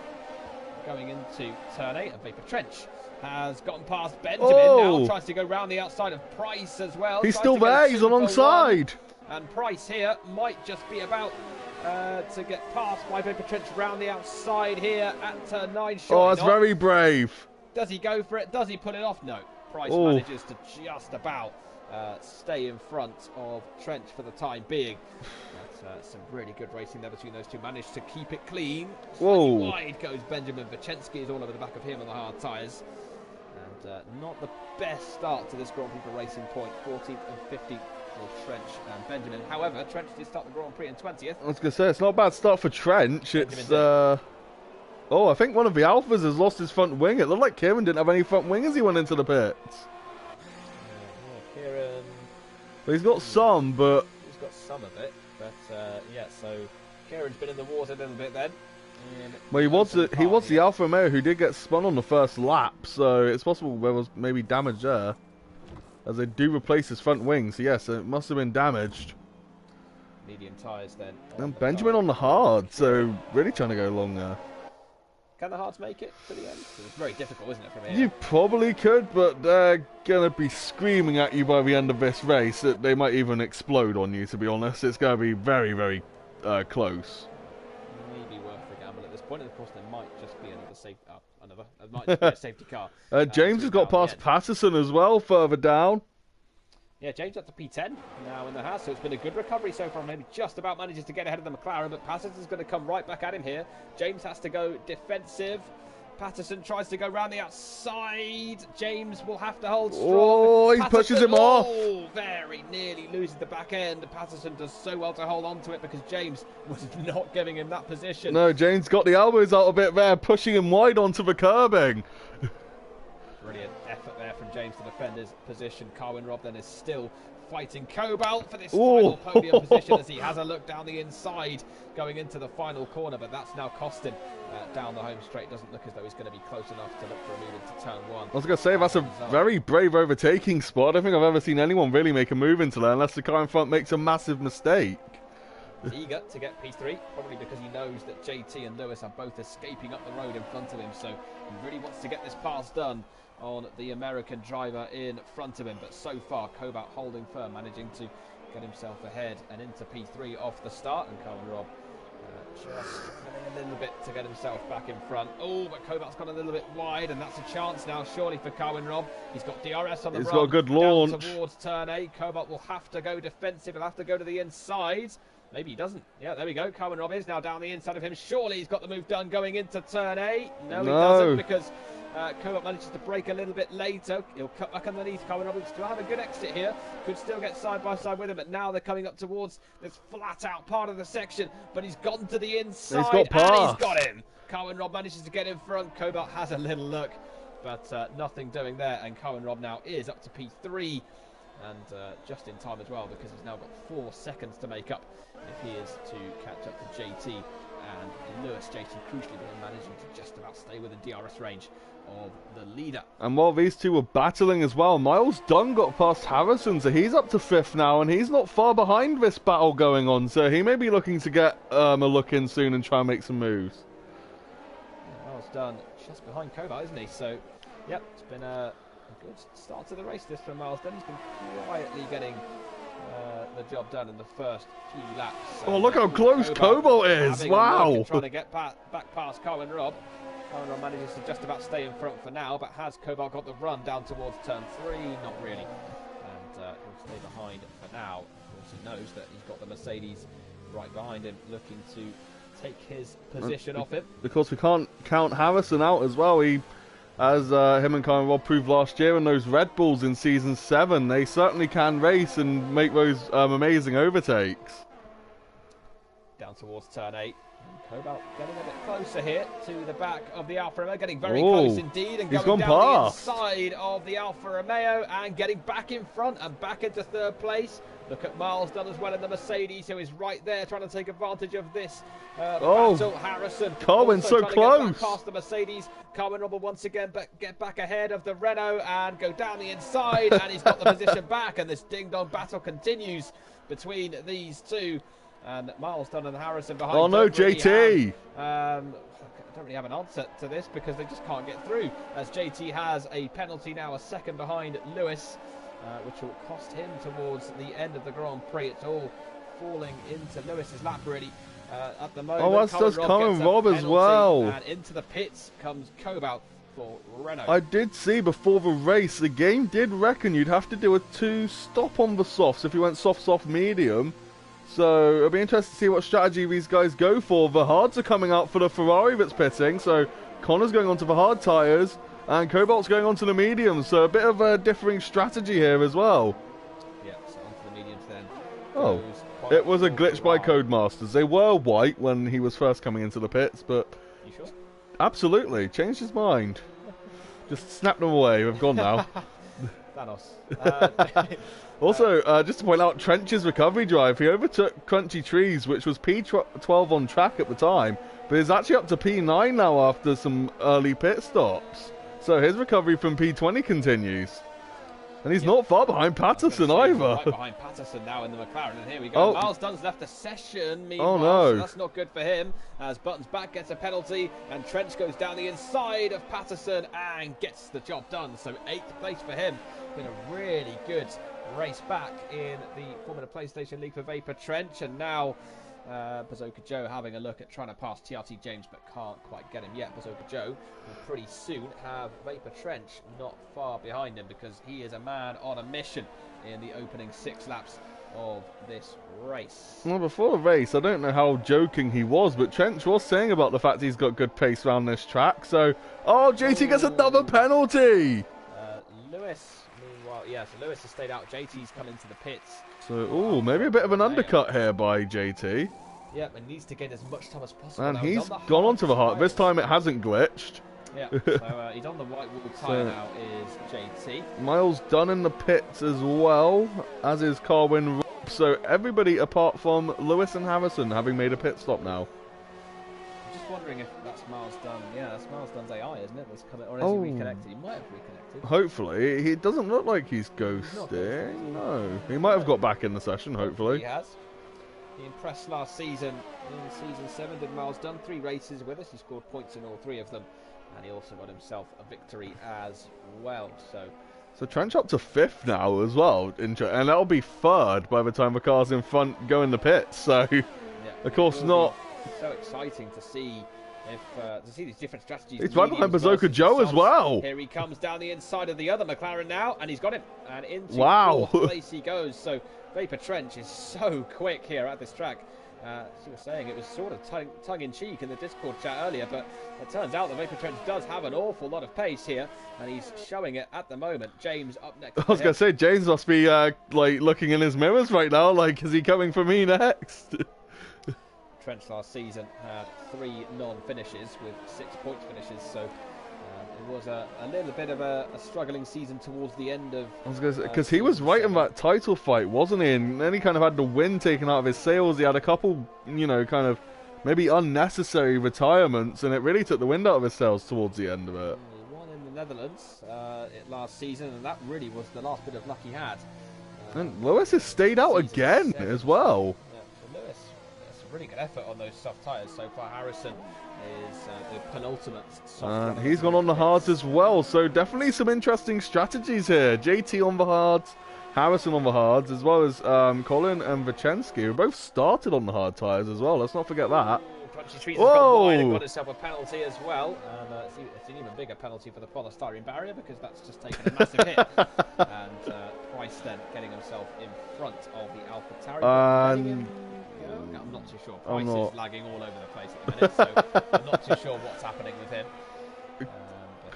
going into turn 8. And Vapor Trench has gotten past Benjamin, now tries to go round the outside of Price as well. He's still there, he's alongside. And Price here might just be about to get past by Vapor Trench round the outside here at turn 9. That's very brave. Does he go for it? Does he pull it off? No. Price manages to just about stay in front of Trench for the time being. That's some really good racing there between those two. Managed to keep it clean. Slightly wide goes Benjamin. Vachensky is all over the back of him on the hard tyres. And not the best start to this Grand Prix for Racing Point. 14th and 15th for Trench and Benjamin. However, Trench did start the Grand Prix in 20th. I was going to say, it's not a bad start for Trench. It's I think one of the Alphas has lost his front wing. It looked like Kieran didn't have any front wing as he went into the pits. Kieran... But he's got some, but... He's got some of it, but so Kieran's been in the water a little bit then. Well, he was the Alfa Romeo who did get spun on the first lap, so it's possible there was maybe damage there. As they do replace his front wing, so yes, it must have been damaged. Medium tyres then. And Benjamin on the hard, so really trying to go long there. Can the hards make it to the end? It's very difficult, isn't it, from here? You probably could, but they're going to be screaming at you by the end of this race that they might even explode on you, to be honest. It's going to be very, very close. Maybe worth a gamble at this point, and of course there might just be a safety car. James has got past Patterson as well, further down. Yeah, James up to P10 now in the Haas, so it's been a good recovery so far. Maybe just about manages to get ahead of the McLaren, but Patterson's going to come right back at him here. James has to go defensive. Patterson tries to go round the outside. James will have to hold strong. Oh, he Patterson, pushes him off. Oh, very nearly loses the back end. Patterson does so well to hold on to it because James was not giving him that position. No, James got the elbows out a bit there, pushing him wide onto the curbing. Brilliant effort there from James to defend his position. Carwyn Robb then is still fighting Cobalt for this final podium position as he has a look down the inside going into the final corner, but that's now cost him down the home straight. Doesn't look as though he's going to be close enough to look for a move into turn one. I was going to say, that's a very brave overtaking spot. I don't think I've ever seen anyone really make a move into that unless the car in front makes a massive mistake. He's eager to get P3, probably because he knows that JT and Lewis are both escaping up the road in front of him, so he really wants to get this pass done on the American driver in front of him. But so far, Cobalt holding firm, managing to get himself ahead and into P3 off the start, and Carwyn Robb just having a little bit to get himself back in front. Oh, but Cobalt's gone a little bit wide, and that's a chance now, surely, for Carwyn Robb. He's got DRS on the run. He's got a good launch. Down towards turn 8. Cobalt will have to go defensive. He'll have to go to the inside. Maybe he doesn't. Yeah, there we go. Carwyn Robb is now down the inside of him. Surely he's got the move done going into turn 8. No, he doesn't, because Cobalt manages to break a little bit later. He'll cut back underneath. Carwyn Robb will still have a good exit here. Could still get side by side with him, but now they're coming up towards this flat out part of the section. But he's gone to the inside. He's got past. And he's got him. Carwyn Robb manages to get in front. Cobalt has a little look, but nothing doing there. And Carwyn Robb now is up to P3. And just in time as well, because he's now got 4 seconds to make up if he is to catch up to JT and Lewis. JT crucially managing to just about stay within DRS range of the leader. And while these two were battling as well, Miles Dunn got past Harrison, so he's up to 5th now, and he's not far behind this battle going on, so he may be looking to get a look in soon and try and make some moves. Yeah, Miles Dunn just behind Cobalt, isn't he? So, yep, it's been a good start to the race this from Miles Dunn. He's been quietly getting the job done in the first few laps. Oh, look how close Cobalt is! Wow! Trying to get back past Carwyn Robb. Carwyn Robb manages to just about stay in front for now, but has Cobalt got the run down towards turn 3? Not really. And he'll stay behind for now. Of course, he knows that he's got the Mercedes right behind him, looking to take his position off him. Of course, we can't count Harrison out as well. He, as him and Carwyn Robb proved last year in those Red Bulls in Season 7, they certainly can race and make those amazing overtakes. Down towards turn 8. Cobalt getting a bit closer here to the back of the Alfa Romeo, getting very close indeed, and going down the inside of the Alfa Romeo and getting back in front and back into 3rd place. Look at Miles Dunn as well in the Mercedes, who is right there trying to take advantage of this battle. Harrison Carwyn so close past the Mercedes. Carwyn Robb will once again get back ahead of the Renault and go down the inside, and he's got the position back, and this ding-dong battle continues between these two. And Miles Dunn and Harrison behind. Oh no, JT! I don't really have an answer to this because they just can't get through. As JT has a penalty now, a second behind Lewis, which will cost him towards the end of the Grand Prix. It's all falling into Lewis's lap really at the moment. Oh, that's just Carwyn Robb as well. And into the pits comes Cobalt for Renault. I did see before the race, the game did reckon you'd have to do a 2-stop on the softs if you went soft, soft, medium. So it'll be interesting to see what strategy these guys go for. The hards are coming out for the Ferrari that's pitting, so Connor's going on to the hard tyres, and Cobalt's going on to the mediums, so a bit of a differing strategy here as well. Yeah, so onto the mediums then. Oh, it was a glitch by Codemasters. They were white when he was first coming into the pits, but... You sure? Absolutely, changed his mind. Just snapped them away, they've gone now. Thanos. Also, just to point out, Trench's recovery drive, he overtook Crunchy Trees, which was P12 on track at the time, but is actually up to P9 now after some early pit stops. So his recovery from P20 continues. And he's not far behind Patterson either. Right behind Patterson now in the McLaren, and here we go. Oh. Miles Dunn's left the session, meanwhile, oh no, so that's not good for him, as Buttons back gets a penalty, and Trench goes down the inside of Patterson and gets the job done. So 8th place for him. Been a really good race back in the Formula PlayStation League for Vapor Trench, and now Bazooka Joe having a look at trying to pass TRT James, but can't quite get him yet. Bazooka Joe will pretty soon have Vapor Trench not far behind him, because he is a man on a mission in the opening 6 laps of this race. Well, before the race, I don't know how joking he was, but Trench was saying about the fact he's got good pace around this track. So, oh, JT gets another penalty. Lewis, meanwhile, yeah, so Lewis has stayed out. JT's come into the pits. So, ooh, maybe a bit of an undercut here by JT. Yeah, and needs to gain as much time as possible. And he's gone onto the hard. This time it hasn't glitched. Yeah, so he's on the white wall tyre now, is JT. Miles done in the pits as well, as is Carwin. So everybody apart from Lewis and Harrison having made a pit stop now. I'm just wondering if that's Miles Dunn. Yeah, that's Miles Dunn's AI, isn't it? That's coming, or has he reconnected? He might have reconnected. Hopefully. He doesn't look like he's ghosting. No. He might have got back in the session, hopefully. He has. He impressed last season in Season 7, did Miles Dunn. 3 races with us. He scored points in all 3 of them. And he also got himself a victory as well. So Trench up to 5th now as well. And that'll be 3rd by the time the cars in front go in the pits. So, yeah, of course not. So exciting to see these different strategies. He's right behind Bazooka Joe as well. Here he comes down the inside of the other McLaren now, and he's got him. And into 4th place he goes. So Vapor Trench is so quick here at this track. As you were saying, it was sort of tongue-in-cheek in the Discord chat earlier, but it turns out that Vapor Trench does have an awful lot of pace here, and he's showing it at the moment. James up next. I was going to say, James must be like looking in his mirrors right now, like, is he coming for me next? Trench last season had 3 non-finishes with 6 points finishes, so it was a little bit of a struggling season towards the end of. I was going to say, because he was right in that title fight, wasn't he? And then he kind of had the wind taken out of his sails. He had a couple, you know, kind of maybe unnecessary retirements, and it really took the wind out of his sails towards the end of it. He won in the Netherlands last season, and that really was the last bit of luck he had. And Lewis has stayed out again as well. Really good effort on those soft tyres so far. Harrison is the penultimate soft he's gone on the hards as well, so definitely some interesting strategies here. JT on the hards, Harrison on the hards, as well as Colin and Vicensky, who both started on the hard tyres as well. Let's not forget that. Crunchy Trees has gone wide and got himself a penalty as well. And it's an even bigger penalty for the polystyrene barrier, because that's just taken a massive hit. And Price then getting himself in front of the AlphaTauri. I'm not too sure. Price is lagging all over the place at the minute, so I'm not too sure what's happening with him.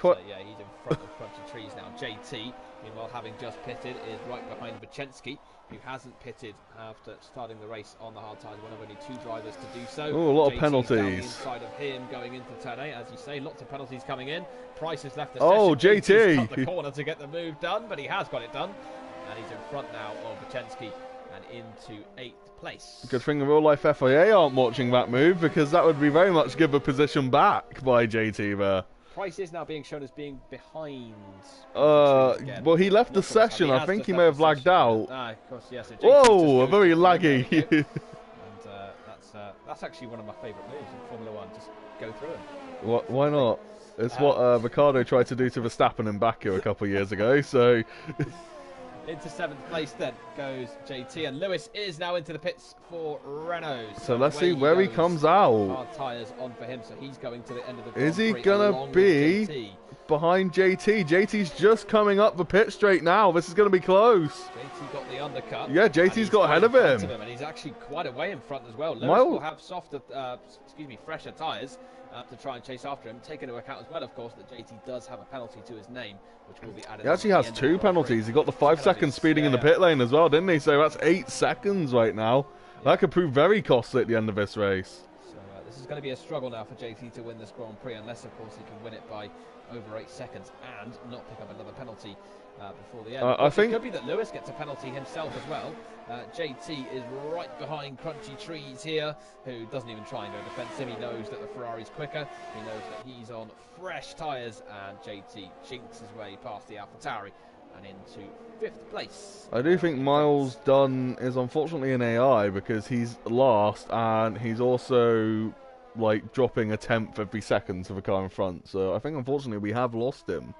Yeah, he's in front of Crunchy Trees now. JT, meanwhile, having just pitted, is right behind Vicensky, who hasn't pitted after starting the race on the hard tyres. One of only 2 drivers to do so. Oh, a lot of penalties. Down the inside of him going into turn 8, as you say, lots of penalties coming in. Price has left the session. JT! Cut the corner to get the move done, but he has got it done. And he's in front now of Vicensky and into 8th place. Good thing the real life FIA aren't watching that move, because that would be very much give a position back by JT there. Price is now being shown as being behind. Well, he left the session. I think he may have lagged out. Of course, yes. So whoa, very laggy. And that's actually one of my favourite moves in Formula 1. Just go through him. Why not? It's what Ricardo tried to do to Verstappen in Baku a couple of years ago. So. Into 7th place then goes JT, and Lewis is now into the pits for Renault. So let's see where he comes out. Hard tyres on for him, so he's going to the end of the Grand Is he gonna be behind JT? JT's just coming up the pit straight now. This is gonna be close. JT got the undercut. Yeah, JT's got ahead of him. And he's actually quite away in front as well. Lewis will have fresher tyres to try and chase after him. Take into account as well, of course, that JT does have a penalty to his name, which will be added. He actually has 2 penalties. He got the 5 seconds speeding in the pit lane as well, didn't he? So that's 8 seconds right now. Yeah. That could prove very costly at the end of this race. So this is going to be a struggle now for JT to win this Grand Prix, unless, of course, he can win it by over 8 seconds and not pick up another penalty before the end. I think it could be that Lewis gets a penalty himself as well. JT is right behind Crunchy Trees here, who doesn't even try and go defensive. He knows that the Ferrari's quicker. He knows that he's on fresh tyres, and JT jinx his way past the AlphaTauri and into 5th place. I do think Miles Dunn is unfortunately an AI, because he's last, and he's also like dropping a 10th every second to the car in front. So I think unfortunately we have lost him.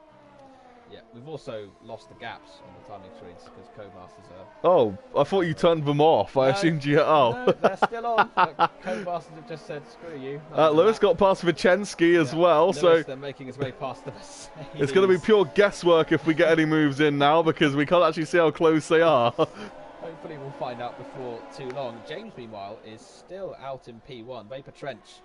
Yeah, we've also lost the gaps on the timing screens because Codemasters are... Oh, I thought you turned them off. I assumed you... No, they're still on. Codemasters have just said, screw you. Lewis got past Vicensky as well, Lewis, so... they're making his way past the Mercedes. It's going to be pure guesswork if we get any moves in now, because we can't actually see how close they are. Hoping hopefully we'll find out before too long. James, meanwhile, is still out in P1. Vapor Trench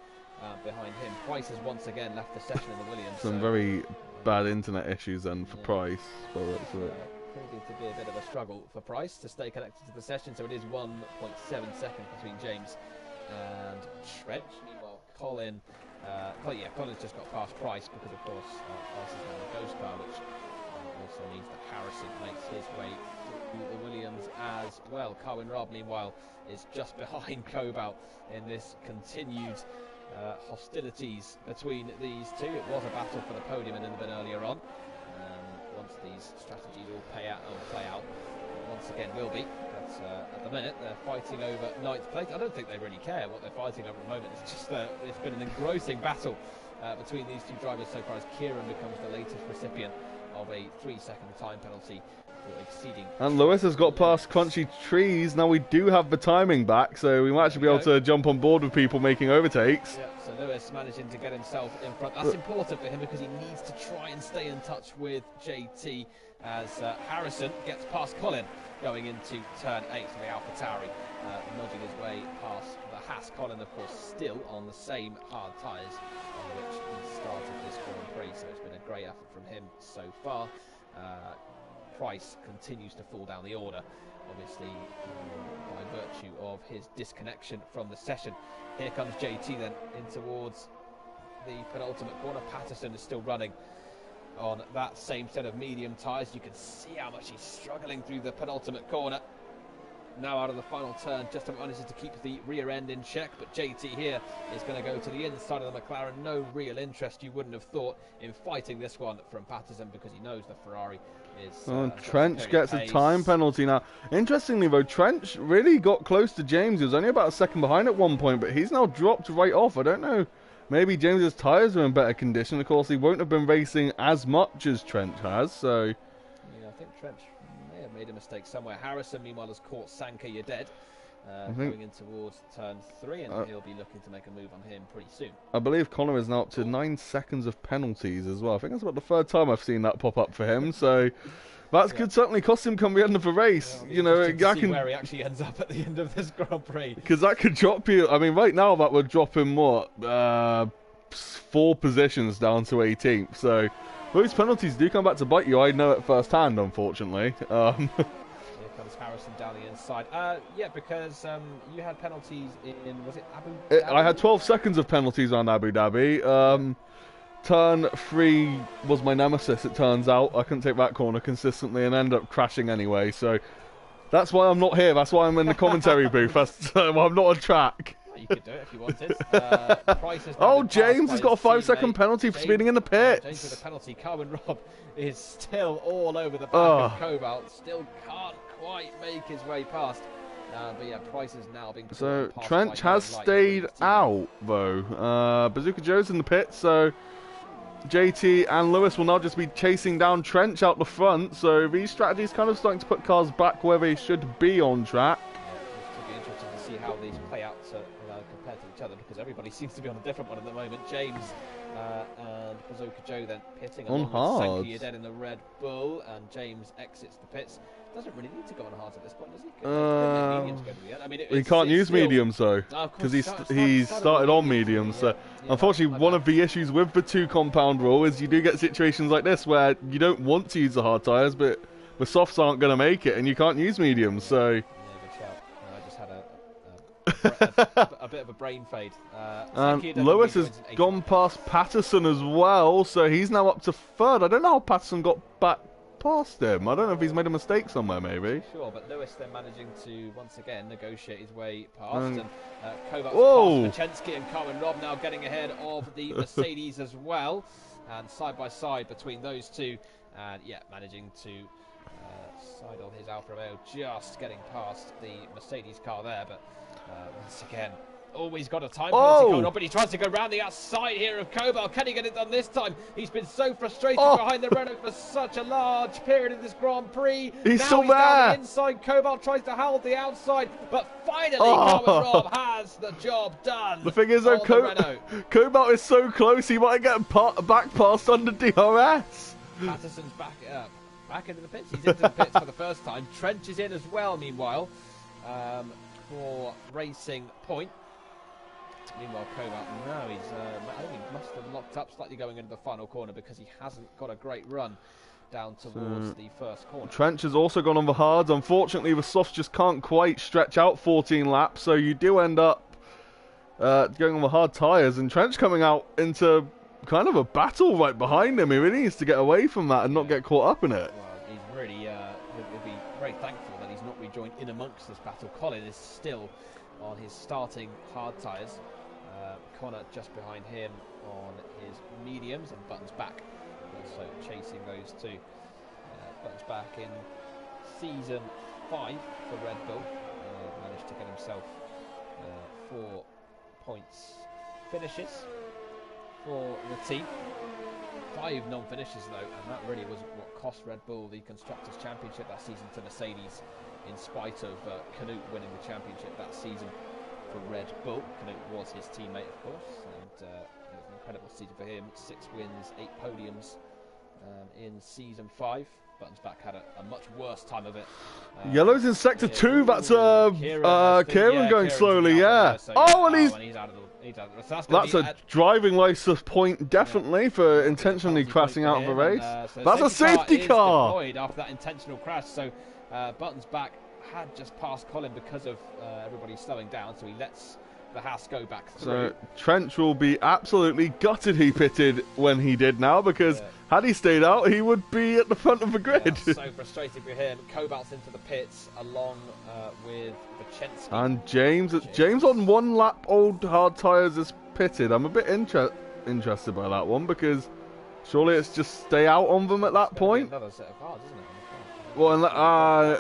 behind him. Price has once again left the session in the Williams. Some very bad internet issues then for Price. Proving to be a bit of a struggle for Price to stay connected to the session, so it is 1.7 seconds between James and Trench. Meanwhile, Colin's just got past Price because, of course, Price is now in the Ghost car, which also means that Harrison makes his way through the Williams as well. Carwin Robb, meanwhile, is just behind Cobalt in this continued hostilities between these two. It was a battle for the podium a little bit earlier on. Once these strategies all play out, once again will be. But at the minute, they're fighting over ninth place. I don't think they really care what they're fighting over at the moment. It's just it's been an engrossing battle between these two drivers so far, as Kieran becomes the latest recipient of a 3-second time penalty for exceeding. And Lewis has got past Crunchy Trees. Now we do have the timing back, so we might actually be able to jump on board with people making overtakes. Yeah, so Lewis managing to get himself in front. That's important for him because he needs to try and stay in touch with JT as Harrison gets past Colin going into turn 8 for the AlphaTauri, nudging his way past the Haas. Colin, of course, still on the same hard tyres on which he started this Grand Prix, so it's been a great effort from him so far. Price continues to fall down the order, obviously by virtue of his disconnection from the session. Here comes JT then in towards the penultimate corner. Patterson is still running on that same set of medium tyres. You can see how much he's struggling through the penultimate corner. Now out of the final turn, just manages to keep the rear end in check, but JT here is going to go to the inside of the McLaren. No real interest, you wouldn't have thought, in fighting this one from Patterson, because he knows the Ferrari is... Trench gets a time penalty now. Interestingly though, Trench really got close to James. He was only about a second behind at one point, but he's now dropped right off. I don't know, maybe James's tyres are in better condition. Of course, he won't have been racing as much as Trench has, so... Yeah, I think Trench may have made a mistake somewhere. Harrison, meanwhile, has caught Sanka, you're dead. Going in towards turn 3, and he'll be looking to make a move on him pretty soon. I believe Connor is now up to 9 seconds of penalties as well. I think that's about the third time I've seen that pop up for him, so that could certainly cost him come the end of the race. You know, where he actually ends up at the end of this Grand Prix. Because that could drop you, I mean, right now that would drop him, 4 positions down to 18th, so those penalties do come back to bite you. I know it firsthand, unfortunately. Harrison down the inside. Yeah, because you had penalties in, was it Abu Dhabi? I had 12 seconds of penalties on Abu Dhabi. Turn 3 was my nemesis, it turns out. I couldn't take that corner consistently and ended up crashing anyway. So that's why I'm not here. That's why I'm in the commentary booth. That's why I'm not on track. You could do it if you wanted. James has got a 5-second penalty for speeding in the pits. James with a penalty. Carwin Robb is still all over the back of Cobalt. Still can't quite make his way past. But yeah, Price is now being... So Trench has stayed out, though. Bazooka Joe's in the pits, so JT and Lewis will now just be chasing down Trench out the front. So these strategies kind of starting to put cars back where they should be on track. Yeah, it should be interesting to see how these play out compared to each other, because everybody seems to be on a different one at the moment. James and Bazooka Joe then pitting on hard. Sanka dead in the Red Bull, and James exits the pits. Doesn't really need to go on hard at this point, does he? I mean, he can't use mediums though, because he started on mediums. So unfortunately, one of the issues with the 2 compound rule is you do get situations like this where you don't want to use the hard tyres, but the softs aren't going to make it, and you can't use mediums. So yeah, good shout. I just had a bit of a brain fade. And Lewis has gone past Patterson as well, so he's now up to 3rd. I don't know how Patterson got back past him. I don't know if he's made a mistake somewhere, maybe. Sure, but Lewis then managing to once again negotiate his way past, and Kovacs past Machensky and Carwin Robb now getting ahead of the Mercedes as well, and side by side between those two, and yeah, managing to side on his Alfa Romeo, just getting past the Mercedes car there, but once again. He's got a time penalty going on, but he tries to go round the outside here of Cobalt. Can he get it done this time? He's been so frustrated behind the Renault for such a large period in this Grand Prix. He's still there. Down the inside. Cobalt tries to hold the outside, but finally Carwin Robb has the job done. The thing is, though, Cobalt is so close, he might get back past under DRS. Patterson's back it up. back into the pits. He's into the pits for the first time. Trench is in as well, meanwhile, for Racing Point. Meanwhile, Cobalt, no, I think he must have locked up slightly going into the final corner because he hasn't got a great run down towards the first corner. Trench has also gone on the hards. Unfortunately, the softs just can't quite stretch out 14 laps, so you do end up going on the hard tyres, and Trench coming out into kind of a battle right behind him. He really needs to get away from that and not get caught up in it. Well, he's really, he'll be very thankful that he's not rejoined in amongst this battle. Colin is still on his starting hard tyres. Connor just behind him on his mediums, and Buttons back also chasing those two. Buttons back in season 5 for Red Bull. Managed to get himself 4 points finishes for the team. 5 non-finishes though, and that really was what cost Red Bull the Constructors' Championship that season to Mercedes, in spite of Canute winning the championship that season for Red Bull. Canute was his teammate, of course, and it was an incredible season for him. 6 wins, 8 podiums in season 5. Buttons back had a much worse time of it. Yellow's in sector 2. That's Kieran going slowly, yeah. And he's out of the... That's a driving license point, definitely, for intentionally crashing out of the race. That's a safety car! After that intentional crash, so Buttons back had just passed Colin because of everybody slowing down, so he lets the Haas go back through. So Trench will be absolutely gutted he pitted when he did now, because had he stayed out, he would be at the front of the grid. Yeah, so frustrated with him. Cobalt's into the pits along with Vachensky. And James on 1 lap old hard tyres is pitted. I'm a bit interested by that one, because surely it's just stay out on them at that point. Another set of cards, isn't it? Well,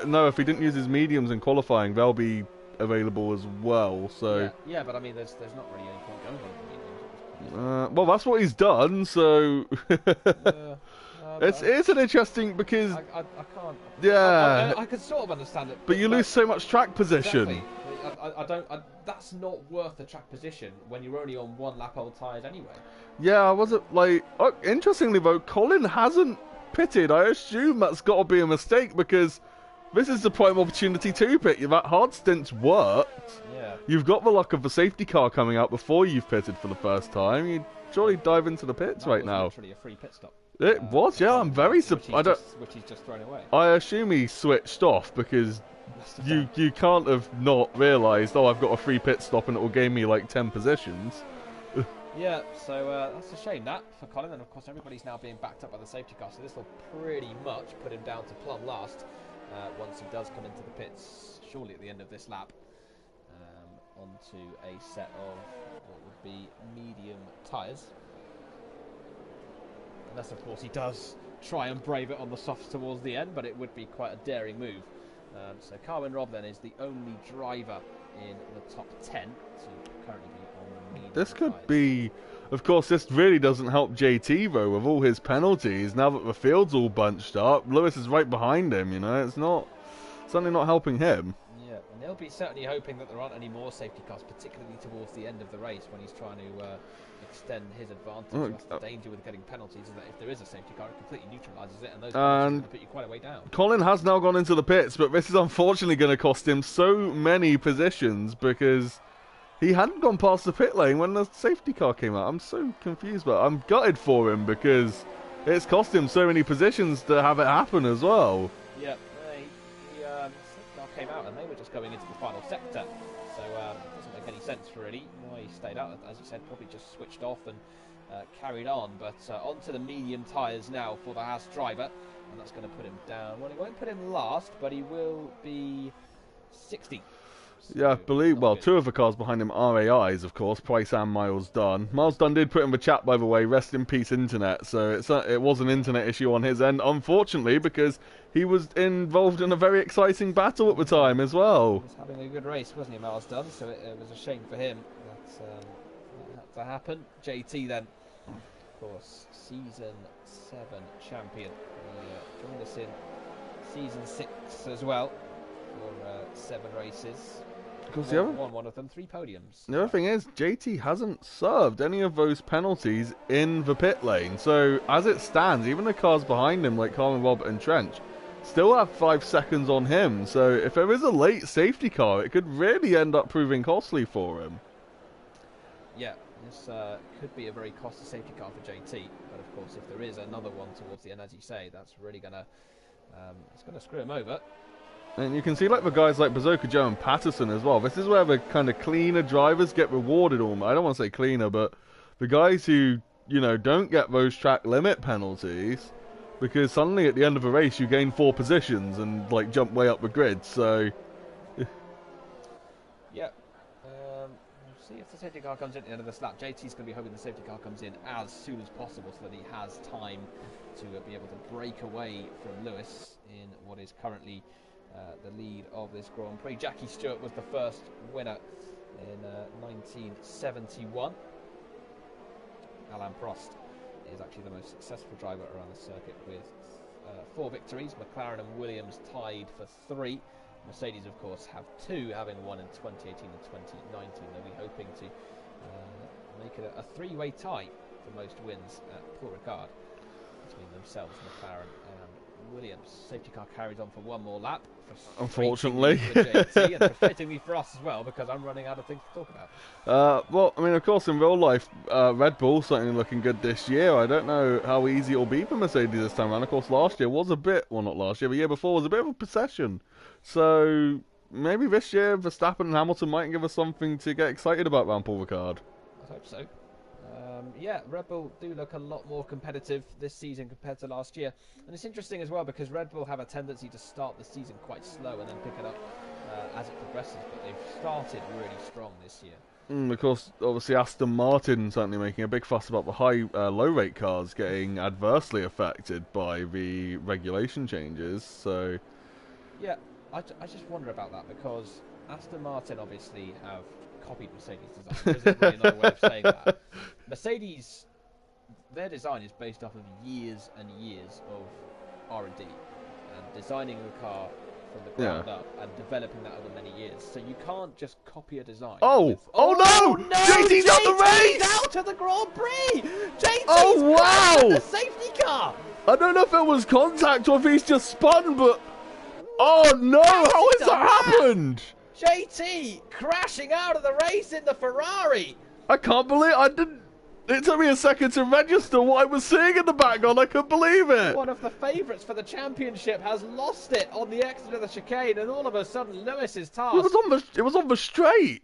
no, if he didn't use his mediums in qualifying, they'll be available as well. So yeah, but I mean, there's not really any point going on the mediums. Well, that's what he's done. So it's an interesting, because I can't. Yeah, I could sort of understand it, but you lose so much track position. Exactly. I don't. That's not worth the track position when you're only on 1 lap old tyres anyway. Yeah, I wasn't like. Interestingly though, Colin hasn't pitted. I assume that's got to be a mistake, because this is the prime opportunity to pit. That hard stint's worked. Yeah. You've got the luck of the safety car coming out before you've pitted for the first time. You'd surely dive into the pits right now. Literally a free pit stop. It was, yeah. I'm very surprised. Which he's just thrown away. I assume he switched off, because you can't have not realised, oh, I've got a free pit stop and it will gain me like 10 positions. Yeah, so that's a shame that for Colin, and of course everybody's now being backed up by the safety car, so this will pretty much put him down to plumb last once he does come into the pits, surely at the end of this lap, onto a set of what would be medium tyres. Unless of course he does try and brave it on the softs towards the end, but it would be quite a daring move. So Carwin Robb then is the only driver in the top 10 to currently be on the medium This could tyres. be... Of course, this really doesn't help JT, though, with all his penalties. Now that the field's all bunched up, Lewis is right behind him, you know. It's certainly not helping him. Yeah, and they'll be certainly hoping that there aren't any more safety cars, particularly towards the end of the race when he's trying to extend his advantage. That's the danger with getting penalties, is that if there is a safety car, it completely neutralises it, and those penalties are going to put you quite a way down. Colin has now gone into the pits, but this is unfortunately going to cost him so many positions, because he hadn't gone past the pit lane when the safety car came out. I'm so confused, but I'm gutted for him, because it's cost him so many positions to have it happen as well. Yeah, the safety car came out and they were just going into the final sector, so it doesn't make any sense really why he stayed out. As you said, probably just switched off and carried on, but onto the medium tyres now for the Haas driver, and that's going to put him down. Well, it won't put him last, but he will be 60. Yeah, I believe, well, 2 of the cars behind him are AIs, of course, Price and Miles Dunn. Miles Dunn did put in the chat, by the way, rest in peace internet, so it was an internet issue on his end, unfortunately, because he was involved in a very exciting battle at the time as well. He was having a good race, wasn't he, Miles Dunn, so it was a shame for him that had to happen. JT then, of course, Season 7 champion. He joined us in Season 6 as well, for 7 races. Because won one of them, 3 podiums. the other thing is, JT hasn't served any of those penalties in the pit lane. So, as it stands, even the cars behind him, like Carmen, Robert and Trench, still have 5 seconds on him. So, if there is a late safety car, it could really end up proving costly for him. Yeah, this could be a very costly safety car for JT. But, of course, if there is another one towards the end, as you say, that's really going to it's going to screw him over. And you can see like the guys like Bazooka Joe and Patterson as well. This is where the kind of cleaner drivers get rewarded almost. I don't want to say cleaner, but the guys who, you know, don't get those track limit penalties, because suddenly at the end of a race you gain 4 positions and like jump way up the grid. So yeah, we'll see if the safety car comes in at the end of this lap. JT's going to be hoping the safety car comes in as soon as possible so that he has time to be able to break away from Lewis in what is currently the lead of this Grand Prix. Jackie Stewart was the first winner in 1971. Alain Prost is actually the most successful driver around the circuit with 4 victories. McLaren and Williams tied for 3. Mercedes, of course, have 2, having won in 2018 and 2019. They'll be hoping to make it a 3-way tie for most wins at Paul Ricard between themselves, McLaren and Williams. Safety car carries on for 1 more lap. Unfortunately. For JT, and frustratingly for us as well, because I'm running out of things to talk about. Well, I mean, of course, in real life, Red Bull certainly looking good this year. I don't know how easy it'll be for Mercedes this time around. Of course, last year was a bit, well, not last year, but the year before was a bit of a procession. So maybe this year, Verstappen and Hamilton might give us something to get excited about around Paul Ricard. I hope so. Yeah, Red Bull do look a lot more competitive this season compared to last year. And it's interesting as well because Red Bull have a tendency to start the season quite slow and then pick it up as it progresses. But they've started really strong this year. Of course, obviously Aston Martin certainly making a big fuss about the low rate cars getting adversely affected by the regulation changes. So yeah, I just wonder about that because Aston Martin obviously have copied Mercedes design. There isn't really another way of saying that. Mercedes, their design is based off of years and years of R&D and designing the car from the ground up and developing that over many years. So you can't just copy a design. Oh no! JT's out the race! Out of the Grand Prix! JT's wow! the safety car! I don't know if it was contact or if he's just spun, but oh no! How has that happened? JT crashing out of the race in the Ferrari! I can't believe I didn't. It took me a second to register what I was seeing in the background. I couldn't believe it. One of the favourites for the championship has lost it on the exit of the chicane, and all of a sudden Lewis's task. It was on the straight.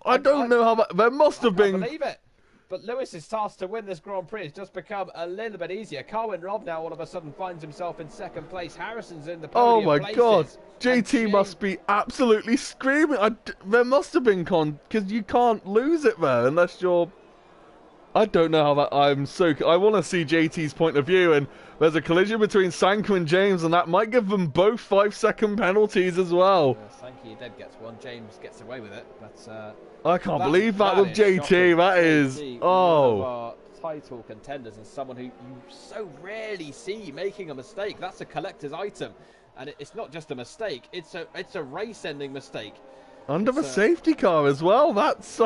I don't know how that. There must have been. I can't believe it. But Lewis's task to win this Grand Prix has just become a little bit easier. Carwin Robb now all of a sudden finds himself in 2nd place. Harrison's in the podium. Oh my God! JT JT must be absolutely screaming. There must have been because you can't lose it there unless you're. I don't know how that. I want to see JT's point of view, and there's a collision between Sanka and James, and that might give them both 5-second penalties as well. Sanka indeed gets one. James gets away with it, but. I can't believe that with JT. Shocking. That is JT, one of our title contenders and someone who you so rarely see making a mistake. That's a collector's item, and it's not just a mistake. It's a race-ending mistake. Under the safety car as well. That's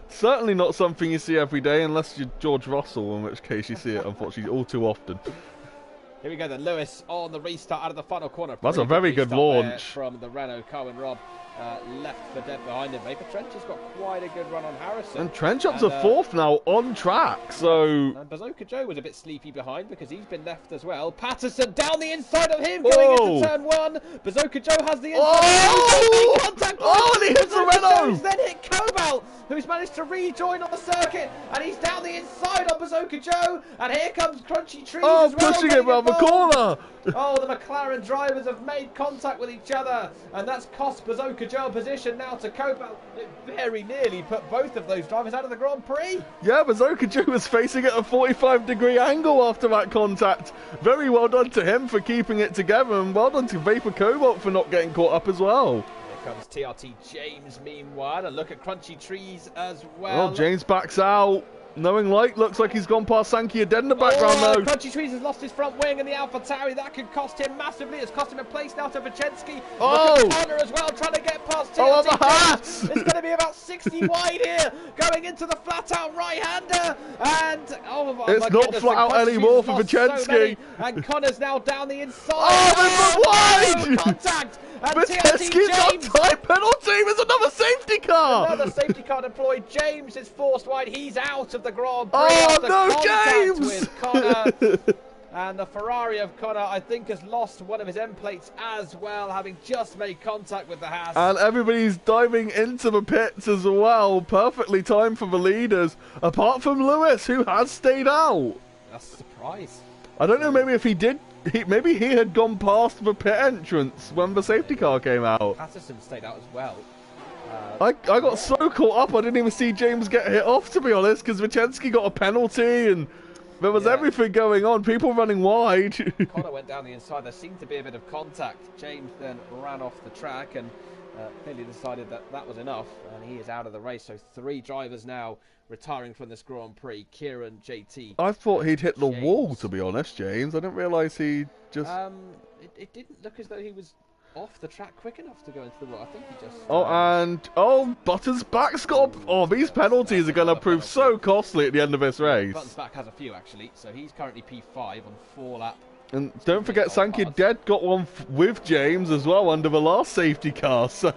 certainly not something you see every day, unless you're George Russell, in which case you see it unfortunately all too often. Here we go then. Lewis on the restart out of the final corner. That's a very good launch from the Renault. Carwin Robb left for dead behind him. Vapor Trench has got quite a good run on Harrison. And Trench up to 4th now on track. So and Bazooka Joe was a bit sleepy behind because he's been left as well. Patterson down the inside of him going into turn 1. Bazooka Joe has the inside. Contact. And he hits the Renault. Then hit Cobalt, who's managed to rejoin on the circuit, and he's down the inside on Bazooka Joe. And here comes Crunchy Trees as well. Pushing it around the corner. Oh, the McLaren drivers have made contact with each other, and that's cost Bazooka Joe a position now to Cobalt. It very nearly put both of those drivers out of the Grand Prix. Yeah, Bazooka Joe was facing at a 45-degree angle after that contact. Very well done to him for keeping it together, and well done to Vapor Cobalt for not getting caught up as well. Here comes TRT James meanwhile, and look at Crunchy Trees as well. Oh, James backs out. Knowing Light looks like he's gone past Sankey dead in the background though. Crunchy Trees has lost his front wing and the Alpha Tauri. That could cost him massively. It's cost him a place now to Vachensky. Oh! Look at Connor as well, trying to get past TLT. Oh, the hats! It's going to be about 60 wide here, going into the flat-out right-hander. And, oh my it's goodness, not flat out anymore for Vachensky. So and Connor's now down the inside. Oh, they've got wide! Contact! And Vachensky's got time penalty. There's another safety car. Another safety car deployed. James is forced wide. He's out of the Grand Prix. Oh after no, contact James! With Connor. And the Ferrari of Connor, I think, has lost one of his end plates as well, having just made contact with the Haas. And everybody's diving into the pits as well. Perfectly timed for the leaders, apart from Lewis, who has stayed out. That's a surprise. I don't know. Maybe if he did. Maybe he had gone past the pit entrance when the safety car came out. Patterson stayed out as well. I got so caught up, I didn't even see James get hit off, to be honest, because Vachensky got a penalty and there was everything going on. People running wide. Connor went down the inside. There seemed to be a bit of contact. James then ran off the track and clearly decided that that was enough, and he is out of the race. So 3 drivers now retiring from this Grand Prix. Kieran, JT. I thought he'd hit the James. wall, to be honest, James. I didn't realise he just... It didn't look as though he was off the track quick enough to go into the wall. I think he just... Button's back's got... Oh, these penalties are going to prove so costly at the end of this race. Button's back has a few, actually. So he's currently P5 on 4 lap. And don't forget, Sankey Dead got one with James as well under the last safety car, so...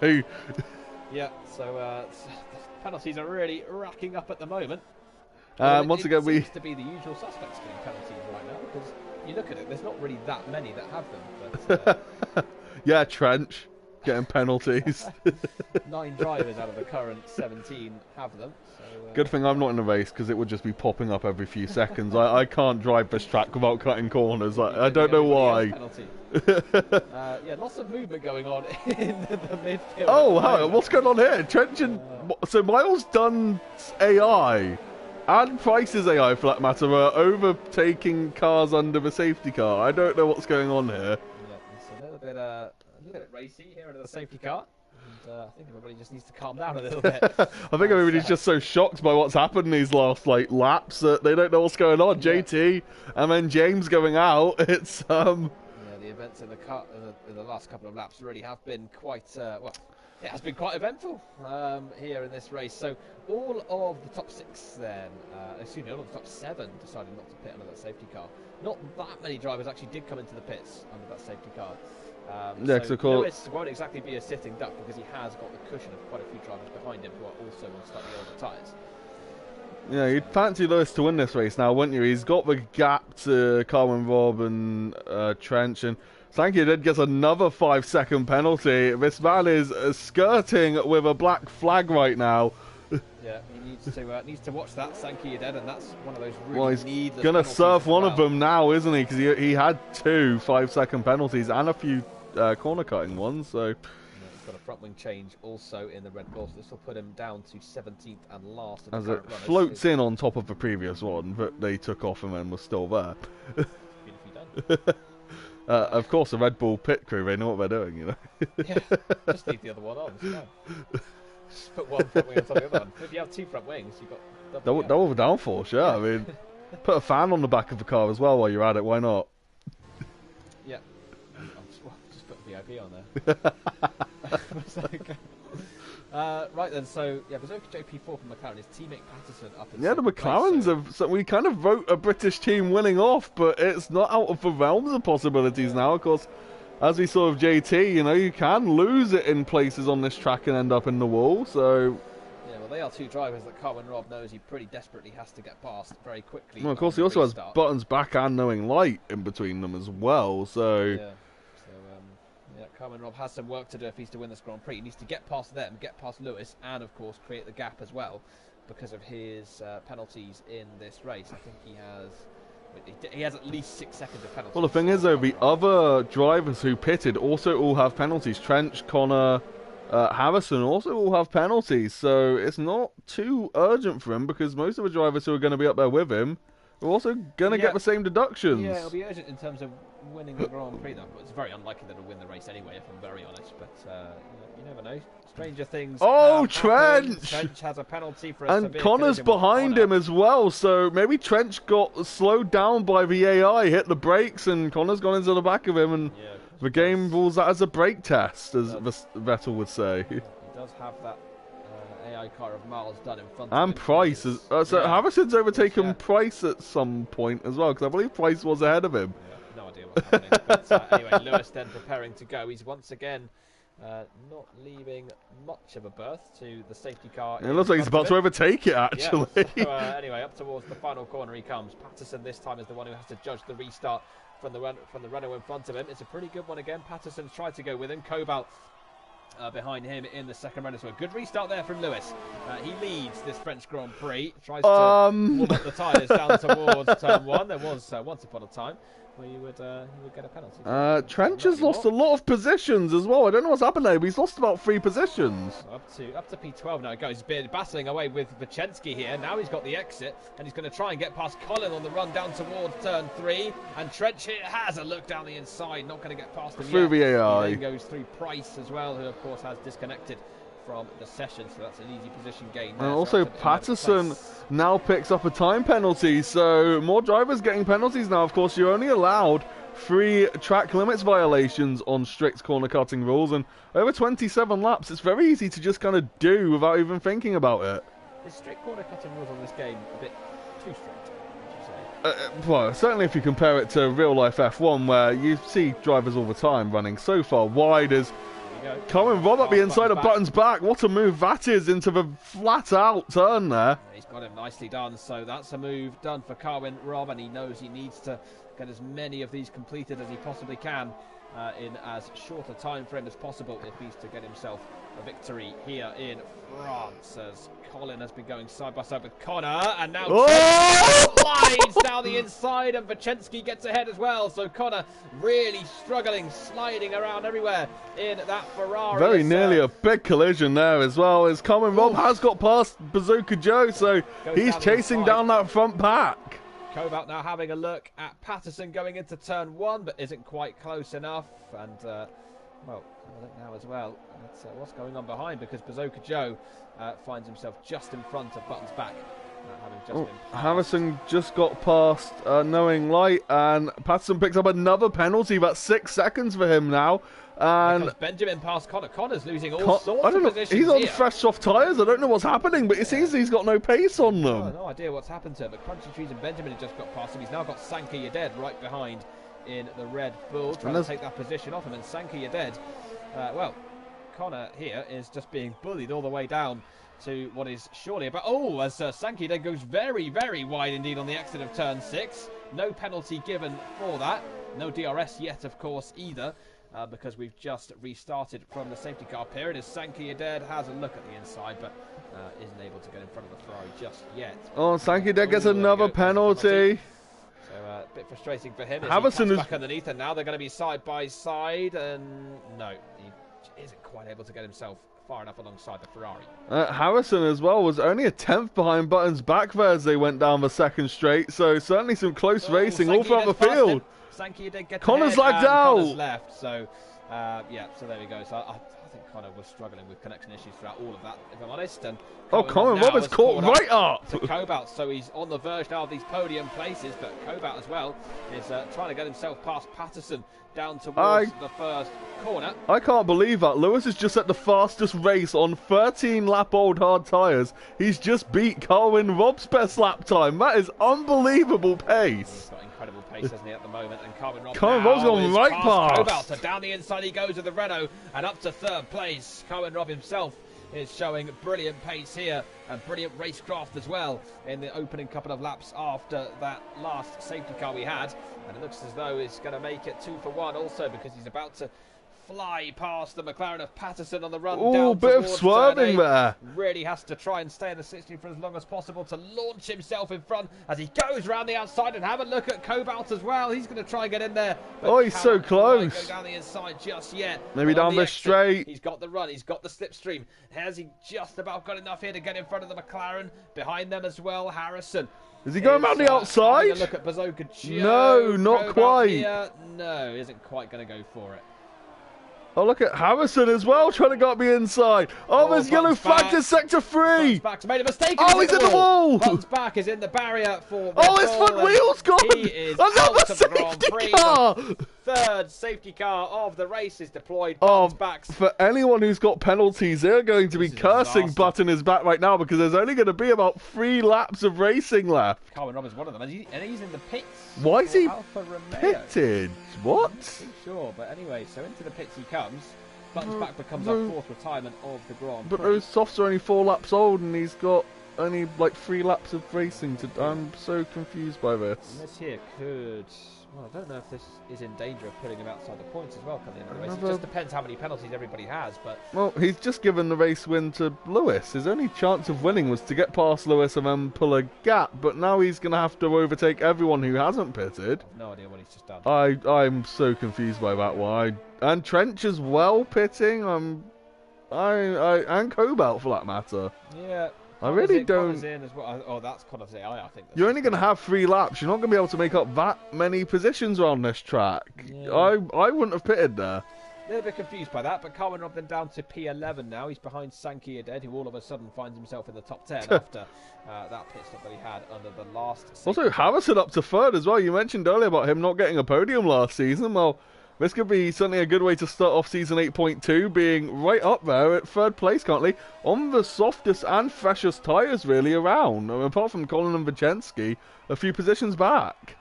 Yeah, so penalties are really racking up at the moment. Once again, it seems to be the usual suspects getting penalties right now, because you look at it, there's not really that many that have them. But, yeah, Trench getting penalties. 9 drivers out of the current 17 have them. So, good thing I'm not in the race, because it would just be popping up every few seconds. I can't drive this track without cutting corners. I don't know why. Yeah, lots of movement going on in the midfield. Oh, wow, what's going on here? Trench and... So Miles Dunn's AI and Price's AI, for that matter, are overtaking cars under the safety car. I don't know what's going on here. Yeah, it's a little bit racy here under the safety car. And, I think everybody just needs to calm down a little bit. I think everybody's just so shocked by what's happened in these last laps that they don't know what's going on. Yeah. JT and then James going out. It's Yeah, the events in the last couple of laps really have been quite it has been quite eventful here in this race. So all of the top 6 then, all of the top 7 decided not to pit under that safety car. Not that many drivers actually did come into the pits under that safety car. So Lewis won't exactly be a sitting duck because he has got the cushion of quite a few drivers behind him who are also on slightly older tyres. Yeah, you'd fancy Lewis to win this race now, wouldn't you? He's got the gap to Carmen Robb and Trench, and Sankey did gets another 5-second penalty. This man is skirting with a black flag right now. Yeah, he needs to watch that. Sankey dead, and that's one of those really well, he's gonna serve one of them now, isn't he? Because he had 2 5-second penalties and a few corner cutting ones. So yeah, he's got a front wing change also in the Red Bull. So this will put him down to 17th and last. As it floats in on top of the previous one, but they took off and then was still there. Beautifully done. Of course, the Red Bull pit crew, they know what they're doing, you know. Yeah, just leave the other one on. It's fine. Just put one front wing on top of the other one. If you have 2 front wings, you've got double downforce. Yeah, I mean, put a fan on the back of the car as well while you're at it. Why not? Yeah, just put VIP on there. Right then, so yeah, there's JP4 from McLaren. His teammate Patterson up in the McLarens have. So we kind of wrote a British team winning off, but it's not out of the realms of possibilities now. Of course, as we saw with JT, you know, you can lose it in places on this track and end up in the wall. So yeah, well, they are 2 drivers that Carmen Robb knows he pretty desperately has to get past very quickly. Well, of course, he also has Buttons back and Knowing Light in between them as well. So yeah. Carmen Robb has some work to do if he's to win this Grand Prix. He needs to get past them, get past Lewis, and of course create the gap as well because of his penalties in this race. I think he has at least 6 seconds of penalties. Well, the thing is, though, the other drivers who pitted also all have penalties. Trench, Connor, Harrison also all have penalties, so it's not too urgent for him because most of the drivers who are going to be up there with him are also going to get the same deductions. Yeah, it'll be urgent in terms of winning the Grand Prix, though. But it's very unlikely that he'll win the race anyway, if I'm very honest. But you never know. Stranger things. Oh, Trench! Trench! Trench has a penalty for a And severe Connor's collision with behind Connor. him as well, so maybe Trench got slowed down by the AI, hit the brakes, and Connor's gone into the back of him, and the game rules that as a brake test, as Vettel would say. He does have that AI car of Miles done in front of And him. Price, so Harrison's overtaken Price at some point as well, because I believe Price was ahead of him. Yeah, no idea what's happening. But anyway, Lewis then preparing to go. He's once again not leaving much of a berth to the safety car. It looks like he's about to overtake it, actually. Yeah, so, anyway, up towards the final corner he comes. Patterson this time is the one who has to judge the restart from the Renault in front of him. It's a pretty good one again. Patterson's tried to go with him. Cobalt behind him in the second Renault. So a good restart there from Lewis. He leads this French Grand Prix. Tries to warm up the tyres down towards turn 1. There was once upon a time where you would get a penalty. Trench has lost a lot of positions as well. I don't know what's happened there, but he's lost about 3 positions. Up to P12 now it goes. He's been battling away with Vachensky here. Now he's got the exit, and he's going to try and get past Colin on the run down towards turn 3. And Trench here has a look down the inside, not going to get past him through yet. the AI. He then goes through Price as well, who of course has disconnected from the session, so that's an easy position gain there. And So also that's Patterson now picks up a time penalty, so more drivers getting penalties now. Of course, you're only allowed 3 track limits violations on strict corner cutting rules, and over 27 laps, it's very easy to just kind of do without even thinking about it. Is strict corner cutting rules on this game a bit too strict, would you say? Well, certainly if you compare it to real life F1, where you see drivers all the time running so far wide as Cohen Rob at the inside of Button's back. What a move that is into the flat out turn there. He's got him nicely done, so that's a move done for Carwin Rob, and he knows he needs to get as many of these completed as he possibly can in as short a time frame as possible if he's to get himself a victory here in France, as Colin has been going side by side with Connor, and now slides down the inside, and Vachensky gets ahead as well. So Connor really struggling, sliding around everywhere in that Ferrari. Very nearly a big collision there as well, as Common Rob has got past Bazooka Joe, so he's chasing down that front pack. Cobalt now having a look at Patterson going into turn 1, but isn't quite close enough. And, well, I look now as well at what's going on behind, because Bazooka Joe finds himself just in front of Button's back. Having just been passed. Harrison just got past Knowing Light, and Patterson picks up another penalty. That's 6 seconds for him now. And Benjamin past Connor. Connor's losing all sorts of positions. He's on here. fresh soft tyres. I don't know what's happening, but it seems he's got no pace on them. No idea what's happened to him, but Crunchy Trees and Benjamin have just got past him. He's now got Sanka You're Dead right behind in the Red Bull, trying to take that position off him. And Sanka You're Dead, well, Connor here is just being bullied all the way down to what is surely about... Oh, as Sanka then goes very, very wide indeed on the exit of turn 6. No penalty given for that. No DRS yet, of course, either. Because we've just restarted from the safety car period, as Sanka You're Dead has a look at the inside, but isn't able to get in front of the Ferrari just yet. Oh, Sanka You're Dead gets another penalty. So a bit frustrating for him. Harrison is back underneath, and now they're going to be side by side, and no, he isn't quite able to get himself far enough alongside the Ferrari. Harrison as well was only a 10th behind Button's back there as they went down the second straight, so certainly some close racing all throughout the field. Sanka did get Connor's lagged out. Connor's left, so yeah, so there we go. So I think Connor was struggling with connection issues throughout all of that, if I'm honest. And Cohen Rob is caught right up to Cobalt, so he's on the verge now of these podium places, but Cobalt as well is trying to get himself past Patterson down towards the first corner. I can't believe that. Lewis is just at the fastest race on 13-lap-old hard tyres. He's just beat Carwin Rob's best lap time. That is unbelievable pace. He's got incredible pace, hasn't he, at the moment? And Carwin Rob's gone right past Cobalt. So down the inside he goes with the Renault, and up to third place. Carwin Rob himself is showing brilliant pace here and brilliant racecraft as well in the opening couple of laps after that last safety car we had, and it looks as though he's going to make it 2 for 1 also, because he's about to fly past the McLaren of Patterson on the run down bit of swerving there. Really has to try and stay in the 60 for as long as possible to launch himself in front as he goes around the outside. And have a look at Cobalt as well. He's going to try and get in there. Oh, he's so close. Go down the inside just yet. Maybe down the straight. He's got the run. He's got the slipstream. Has he just about got enough here to get in front of the McLaren? Behind them as well, Harrison. Is he going around the outside? Look at Bazooka. No, not quite. Here. No, isn't quite going to go for it. Oh, look at Harrison as well, trying to get me inside. Oh, there's yellow flag to sector 3. Back's made a mistake. Oh, he's in the wall. Buttons back is in the barrier for. Oh, his front wheel's gone. He is another safety car. Third safety car of the race is deployed. Buttons backs. For anyone who's got penalties, they're going to be cursing Button is back right now because there's only going to be about 3 laps of racing left. Carwin Robb is one of them, and he's in the pits. Why is he pitted? What? Not too sure, but anyway, so into the pits he comes. Buttons back becomes our 4th retirement of the Grand Prix. But those softs are only 4 laps old, and he's got only like 3 laps of racing to. I'm so confused by this. And this here could. Well, I don't know if this is in danger of putting him outside the points as well coming into the race. It just depends how many penalties everybody has, but... Well, he's just given the race win to Lewis. His only chance of winning was to get past Lewis and then pull a gap, but now he's going to have to overtake everyone who hasn't pitted. I've no idea what he's just done. I'm so confused by that one. And Trench as well pitting. And Cobalt for that matter. Yeah. I really don't. In as well. Oh, that's Connor's AI, I think. You're only going to have 3 laps. You're not going to be able to make up that many positions around this track. Yeah. I wouldn't have pitted there. A little bit confused by that, but Carwin Robb then down to P11 now. He's behind Sankey Aded, who all of a sudden finds himself in the top 10 after that pit stop that he had under the last. Also, Harrison up to 3rd as well. You mentioned earlier about him not getting a podium last season. Well, this could be certainly a good way to start off season 8.2, being right up there at 3rd place currently, on the softest and freshest tyres really around. I mean, apart from Colin and Vicensky, a few positions back.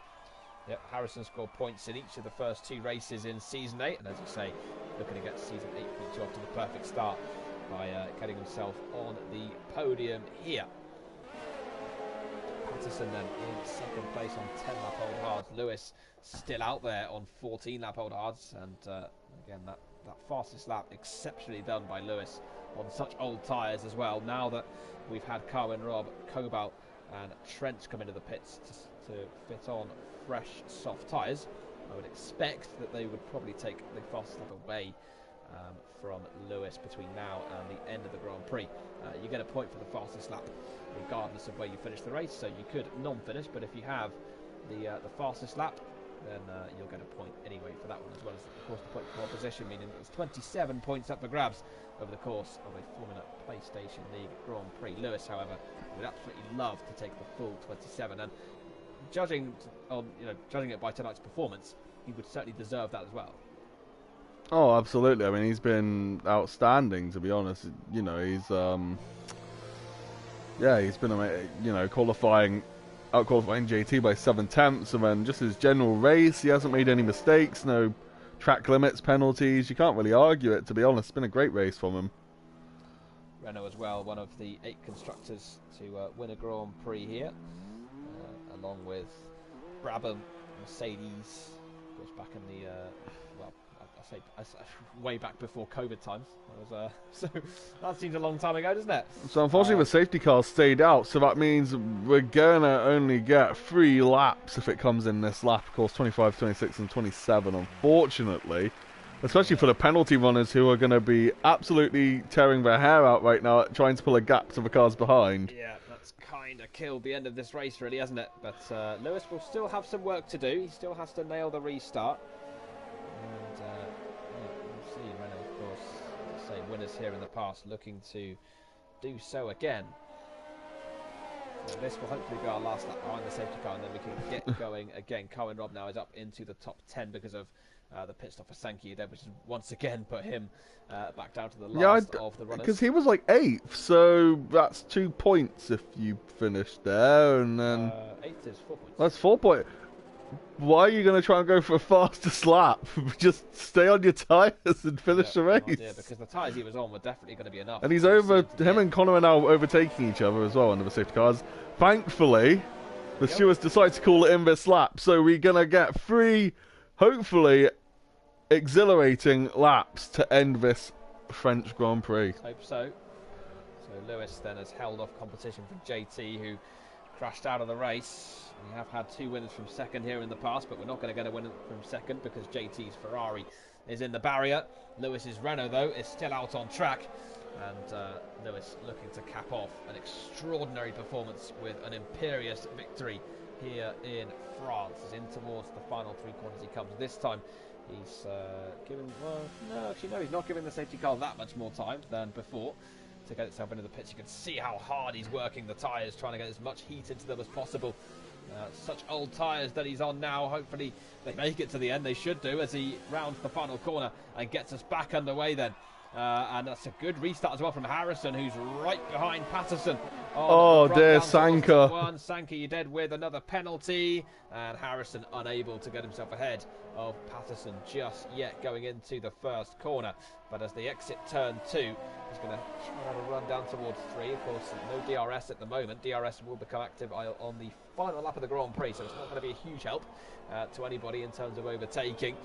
Yep, Harrison scored points in each of the first 2 races in season 8, and as you say, looking to get season 8.2 off to the perfect start by getting himself on the podium here. Patterson then in 2nd place on 10 lap old hards. Lewis still out there on 14 lap old hards, and again that fastest lap exceptionally done by Lewis on such old tyres as well. Now that we've had Carwin Robb, Cobalt and Trent come into the pits to fit on fresh soft tyres, I would expect that they would probably take the fastest lap away from Lewis between now and the end of the Grand Prix. You get a point for the fastest lap regardless of where you finish the race, so you could non-finish, but if you have the fastest lap, then you'll get a point anyway for that one, as well as, of course, the point for position, meaning it's 27 points up for grabs over the course of a Formula PlayStation League Grand Prix. Lewis, however, would absolutely love to take the full 27, and judging it by tonight's performance, he would certainly deserve that as well. Oh, absolutely. I mean, he's been outstanding, to be honest. You know, he's been out-qualifying JT by 7 tenths, and then just his general race, he hasn't made any mistakes, no track limits, penalties. You can't really argue it, to be honest. It's been a great race from him. Renault as well, one of the 8 constructors to win a Grand Prix here, along with Brabham, Mercedes, of course, back in the I say way back before COVID times. So that seems a long time ago, doesn't it? So unfortunately, the safety car stayed out, so that means we're gonna only get 3 laps if it comes in this lap. Of course, 25, 26, and 27. Unfortunately, especially for the penalty runners who are going to be absolutely tearing their hair out right now, trying to pull a gap to the cars behind. Yeah, that's kind of killed the end of this race, really, hasn't it? But Lewis will still have some work to do. He still has to nail the restart. And we'll see. Renault, of course, as I say, winners here in the past, looking to do so again. So this will hopefully be our last lap behind the safety car, and then we can get going again. Carwin Robb now is up into the top 10 because of the pit stop for Sankey Aded, which has once again put him back down to the last of the runners. Because he was like 8th, so that's 2 points if you finish there, and then 8th is 4 points. That's 4 points. Why are you going to try and go for a fastest lap? Just stay on your tyres and finish the race. Yeah, because the tyres he was on were definitely going to be enough. And he's over. Him and Connor are now overtaking each other as well under the safety cars. Thankfully, the stewards decide to call it in this lap, so we're going to get 3, hopefully, exhilarating laps to end this French Grand Prix. Hope so. So Lewis then has held off competition from JT, who crashed out of the race. We have had 2 winners from second here in the past, but we're not going to get a winner from second because JT's Ferrari is in the barrier. Lewis's Renault, though, is still out on track. And Lewis looking to cap off an extraordinary performance with an imperious victory here in France. He's in towards the final 3 corners he comes. This time he's given, well, no, actually no, he's not giving the safety car that much more time than before to get itself into the pits. You can see how hard he's working the tyres, trying to get as much heat into them as possible. Such old tyres that he's on now. Hopefully they make it to the end. They should do, as he rounds the final corner and gets us back underway then. And that's a good restart as well from Harrison, who's right behind Patterson. Oh dear, Sanka. Sanka, you're dead with another penalty. And Harrison unable to get himself ahead of Patterson just yet going into the first corner. But as they exit turn 2, he's going to try to have a run down towards 3. Of course, no DRS at the moment. DRS will become active on the final lap of the Grand Prix, so it's not going to be a huge help to anybody in terms of overtaking.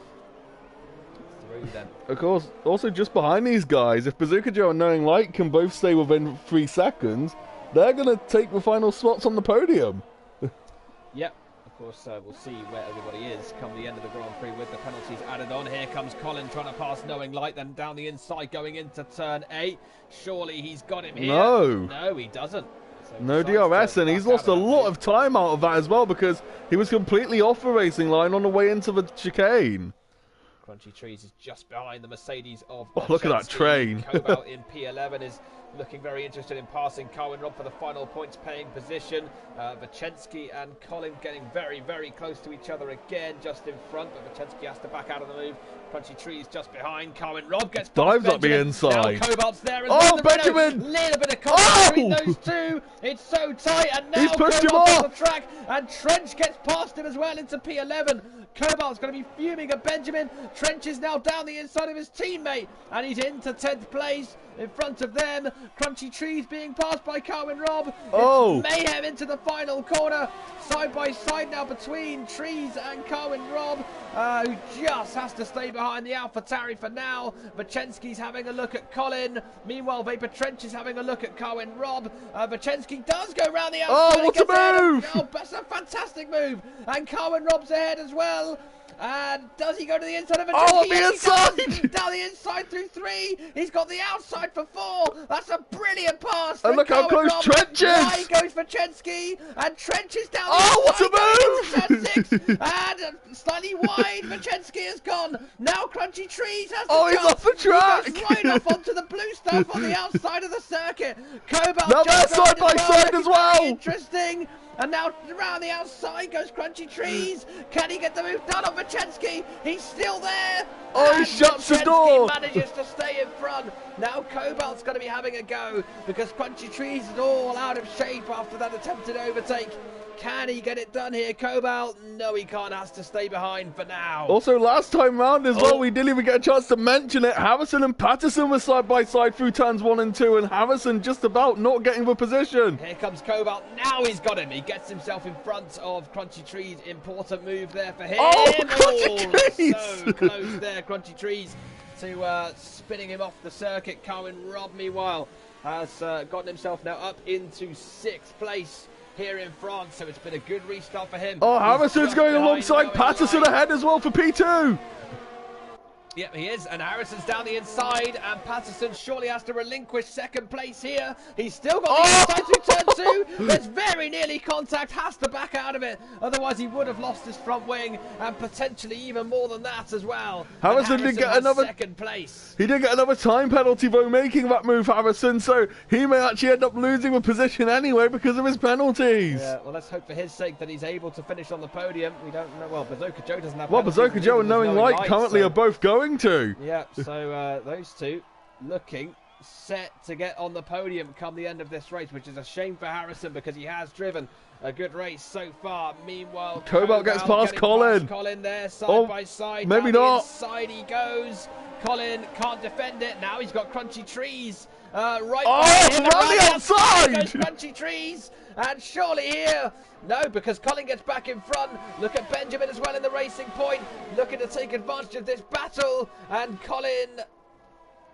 Then. Of course, also just behind these guys, if Bazooka Joe and Knowing Light can both stay within 3 seconds, they're going to take the final spots on the podium. Yep, of course, we'll see where everybody is come the end of the Grand Prix with the penalties added on. Here comes Colin trying to pass Knowing Light, then down the inside going into turn 8. Surely he's got him here. No, he doesn't. So no DRS, and he's lost a lot of time out of that as well, because he was completely off the racing line on the way into the chicane. Crunchy Trees is just behind the Mercedes of look at that train. Cobalt in P11 is looking very interested in passing Carwin Robb for the final points paying position. Vachensky and Colin getting very, very close to each other again, just in front, but Vachensky has to back out of the move. Crunchy Trees just behind. Carwin Robb gets dives up the inside. Now Cobalt's there as well. Oh, Benjamin! Little bit of contact between those two. It's so tight, and now he's pushed him Cobalt's off on the track, and Trench gets past him as well into P11. Cobalt's going to be fuming at Benjamin. Trench is now down the inside of his teammate, and he's into 10th place in front of them. Crunchy Trees being passed by Carwin Robb. It's mayhem into the final corner. Side by side now between Trees and Carwin Robb, who just has to stay behind the AlphaTauri for now. Vachensky's having a look at Colin. Meanwhile, Vapor Trench is having a look at Carwin Robb. Vachensky does go round the outside. Oh, what a move! Oh, that's a fantastic move. And Carwin Robb's ahead as well. And does he go to the inside of a Oh, the inside! Down the inside through 3. He's got the outside for 4. That's a brilliant pass. And look how close Trench is. Wide goes for Chensky. And Trench is down the inside. What a move! And slightly wide. Vachensky has gone. Now Crunchy Trees has to he's off the track. He goes right off onto the blue stuff on the outside of the circuit. Cobalt now they're side by side as well. Interesting. And now around the outside goes Crunchy Trees. Can he get the move done on Vachensky? He's still there. Oh, he shuts the door. Manages to stay in front. Now Cobalt's going to be having a go because Crunchy Trees is all out of shape after that attempted overtake. Can he get it done here, Cobalt? No, he can't. Has to stay behind for now. Also, last time round as well, we didn't even get a chance to mention it. Harrison and Patterson were side by side through turns 1 and 2, and Harrison just about not getting the position. Here comes Cobalt. Now he's got him. He gets himself in front of Crunchy Trees. Important move there for him. Oh, Crunchy Trees! So close there, Crunchy Trees, to spinning him off the circuit. Carwin Robb, meanwhile, has gotten himself now up into 6th place here in France, so it's been a good restart for him. Oh, Harrison's going alongside Patterson ahead as well for P2. Yep, he is, and Harrison's down the inside, and Patterson surely has to relinquish 2nd place here. He's still got the inside through turn 2. There's very nearly contact, has to back out of it. Otherwise, he would have lost his front wing, and potentially even more than that as well. Harrison did get another 2nd place. He did get another time penalty though, making that move, Harrison. So he may actually end up losing the position anyway because of his penalties. Yeah, well, let's hope for his sake that he's able to finish on the podium. We don't know. Well, Bazooka Joe doesn't have. Well, Bazooka Joe and Knowing Light currently are both going to. Yeah, so those two looking set to get on the podium come the end of this race, which is a shame for Harrison because he has driven a good race so far. Meanwhile, Cobalt gets past Colin. Colin there, side by side. Maybe not. Side he goes. Colin can't defend it. Now he's got Crunchy Trees right from the outside. Goes Crunchy Trees, and surely here. No, because Colin gets back in front. Look at Benjamin as well in the racing point, looking to take advantage of this battle. And Colin,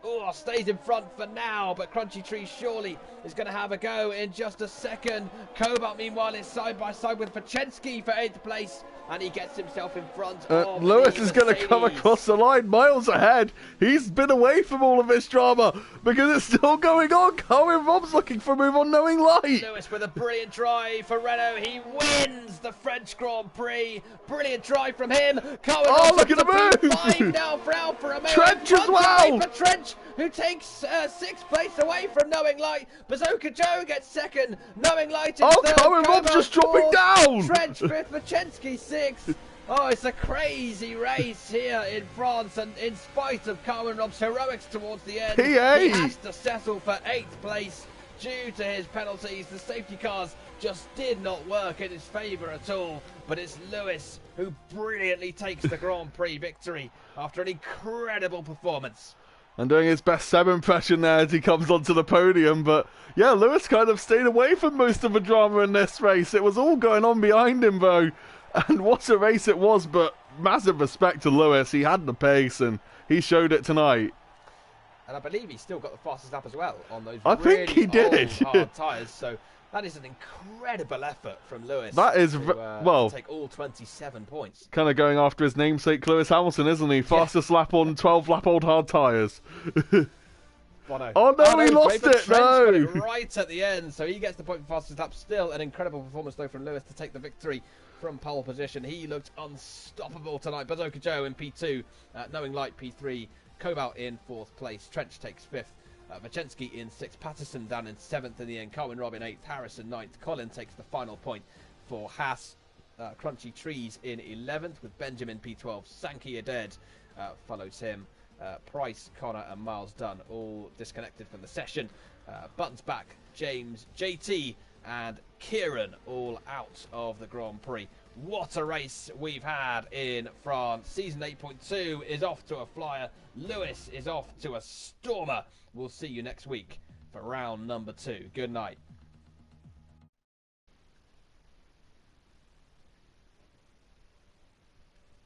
Oh, stays in front for now, but Crunchy Tree surely is going to have a go in just a second. Cobalt, meanwhile, is side by side with Pachensky for 8th place, and he gets himself in front of Lewis the is going to come across the line miles ahead. He's been away from all of this drama because it's still going on. Colin Rob's looking for a move on Knowing Light. Lewis with a brilliant drive for Renault. He wins the French Grand Prix. Brilliant drive from him. Look at the move. P5 now for Alfa Romeo. Trench as well. For Trench, who takes 6th place away from Knowing Light. Bazooka Joe gets 2nd. Knowing Light in 3rd. Colin Rob's just dropping down. Trench 5th. Pachensky 6th. Oh, it's a crazy race here in France, and in spite of Carmen Rob's heroics towards the end, he has to settle for 8th place due to his penalties. The safety cars just did not work in his favour at all, but it's Lewis who brilliantly takes the Grand Prix victory after an incredible performance. And doing his best Seb impression there as he comes onto the podium. But yeah, Lewis kind of stayed away from most of the drama in this race. It was all going on behind him though. And what a race it was, but massive respect to Lewis. He had the pace and he showed it tonight. And I believe he still got the fastest lap as well on those think he did. hard tyres. So that is an incredible effort from Lewis. That is, to take all 27 points. Kind of going after his namesake Lewis Hamilton, isn't he? Fastest lap on 12-lap-old hard tyres. Oh no, he lost it, no! Right at the end, so he gets the point for fastest lap. Still an incredible performance though from Lewis to take the victory from pole position. He looked unstoppable tonight. Bazooka Joe in P2, Knowing Light P3, Cobalt in 4th place, Trench takes 5th, Vachensky in 6th, Patterson down in 7th in the end, Carwin Rob in 8th, Harrison 9th, Colin takes the final point for Haas, Crunchy Trees in 11th with Benjamin P12, Sankey Aded follows him, Price, Connor and Miles Dunn all disconnected from the session, Buttons back, James, JT and Kieran all out of the Grand Prix. What a race we've had in France. Season 8.2 is off to a flyer. Lewis is off to a stormer. We'll see you next week for round number 2. Good night.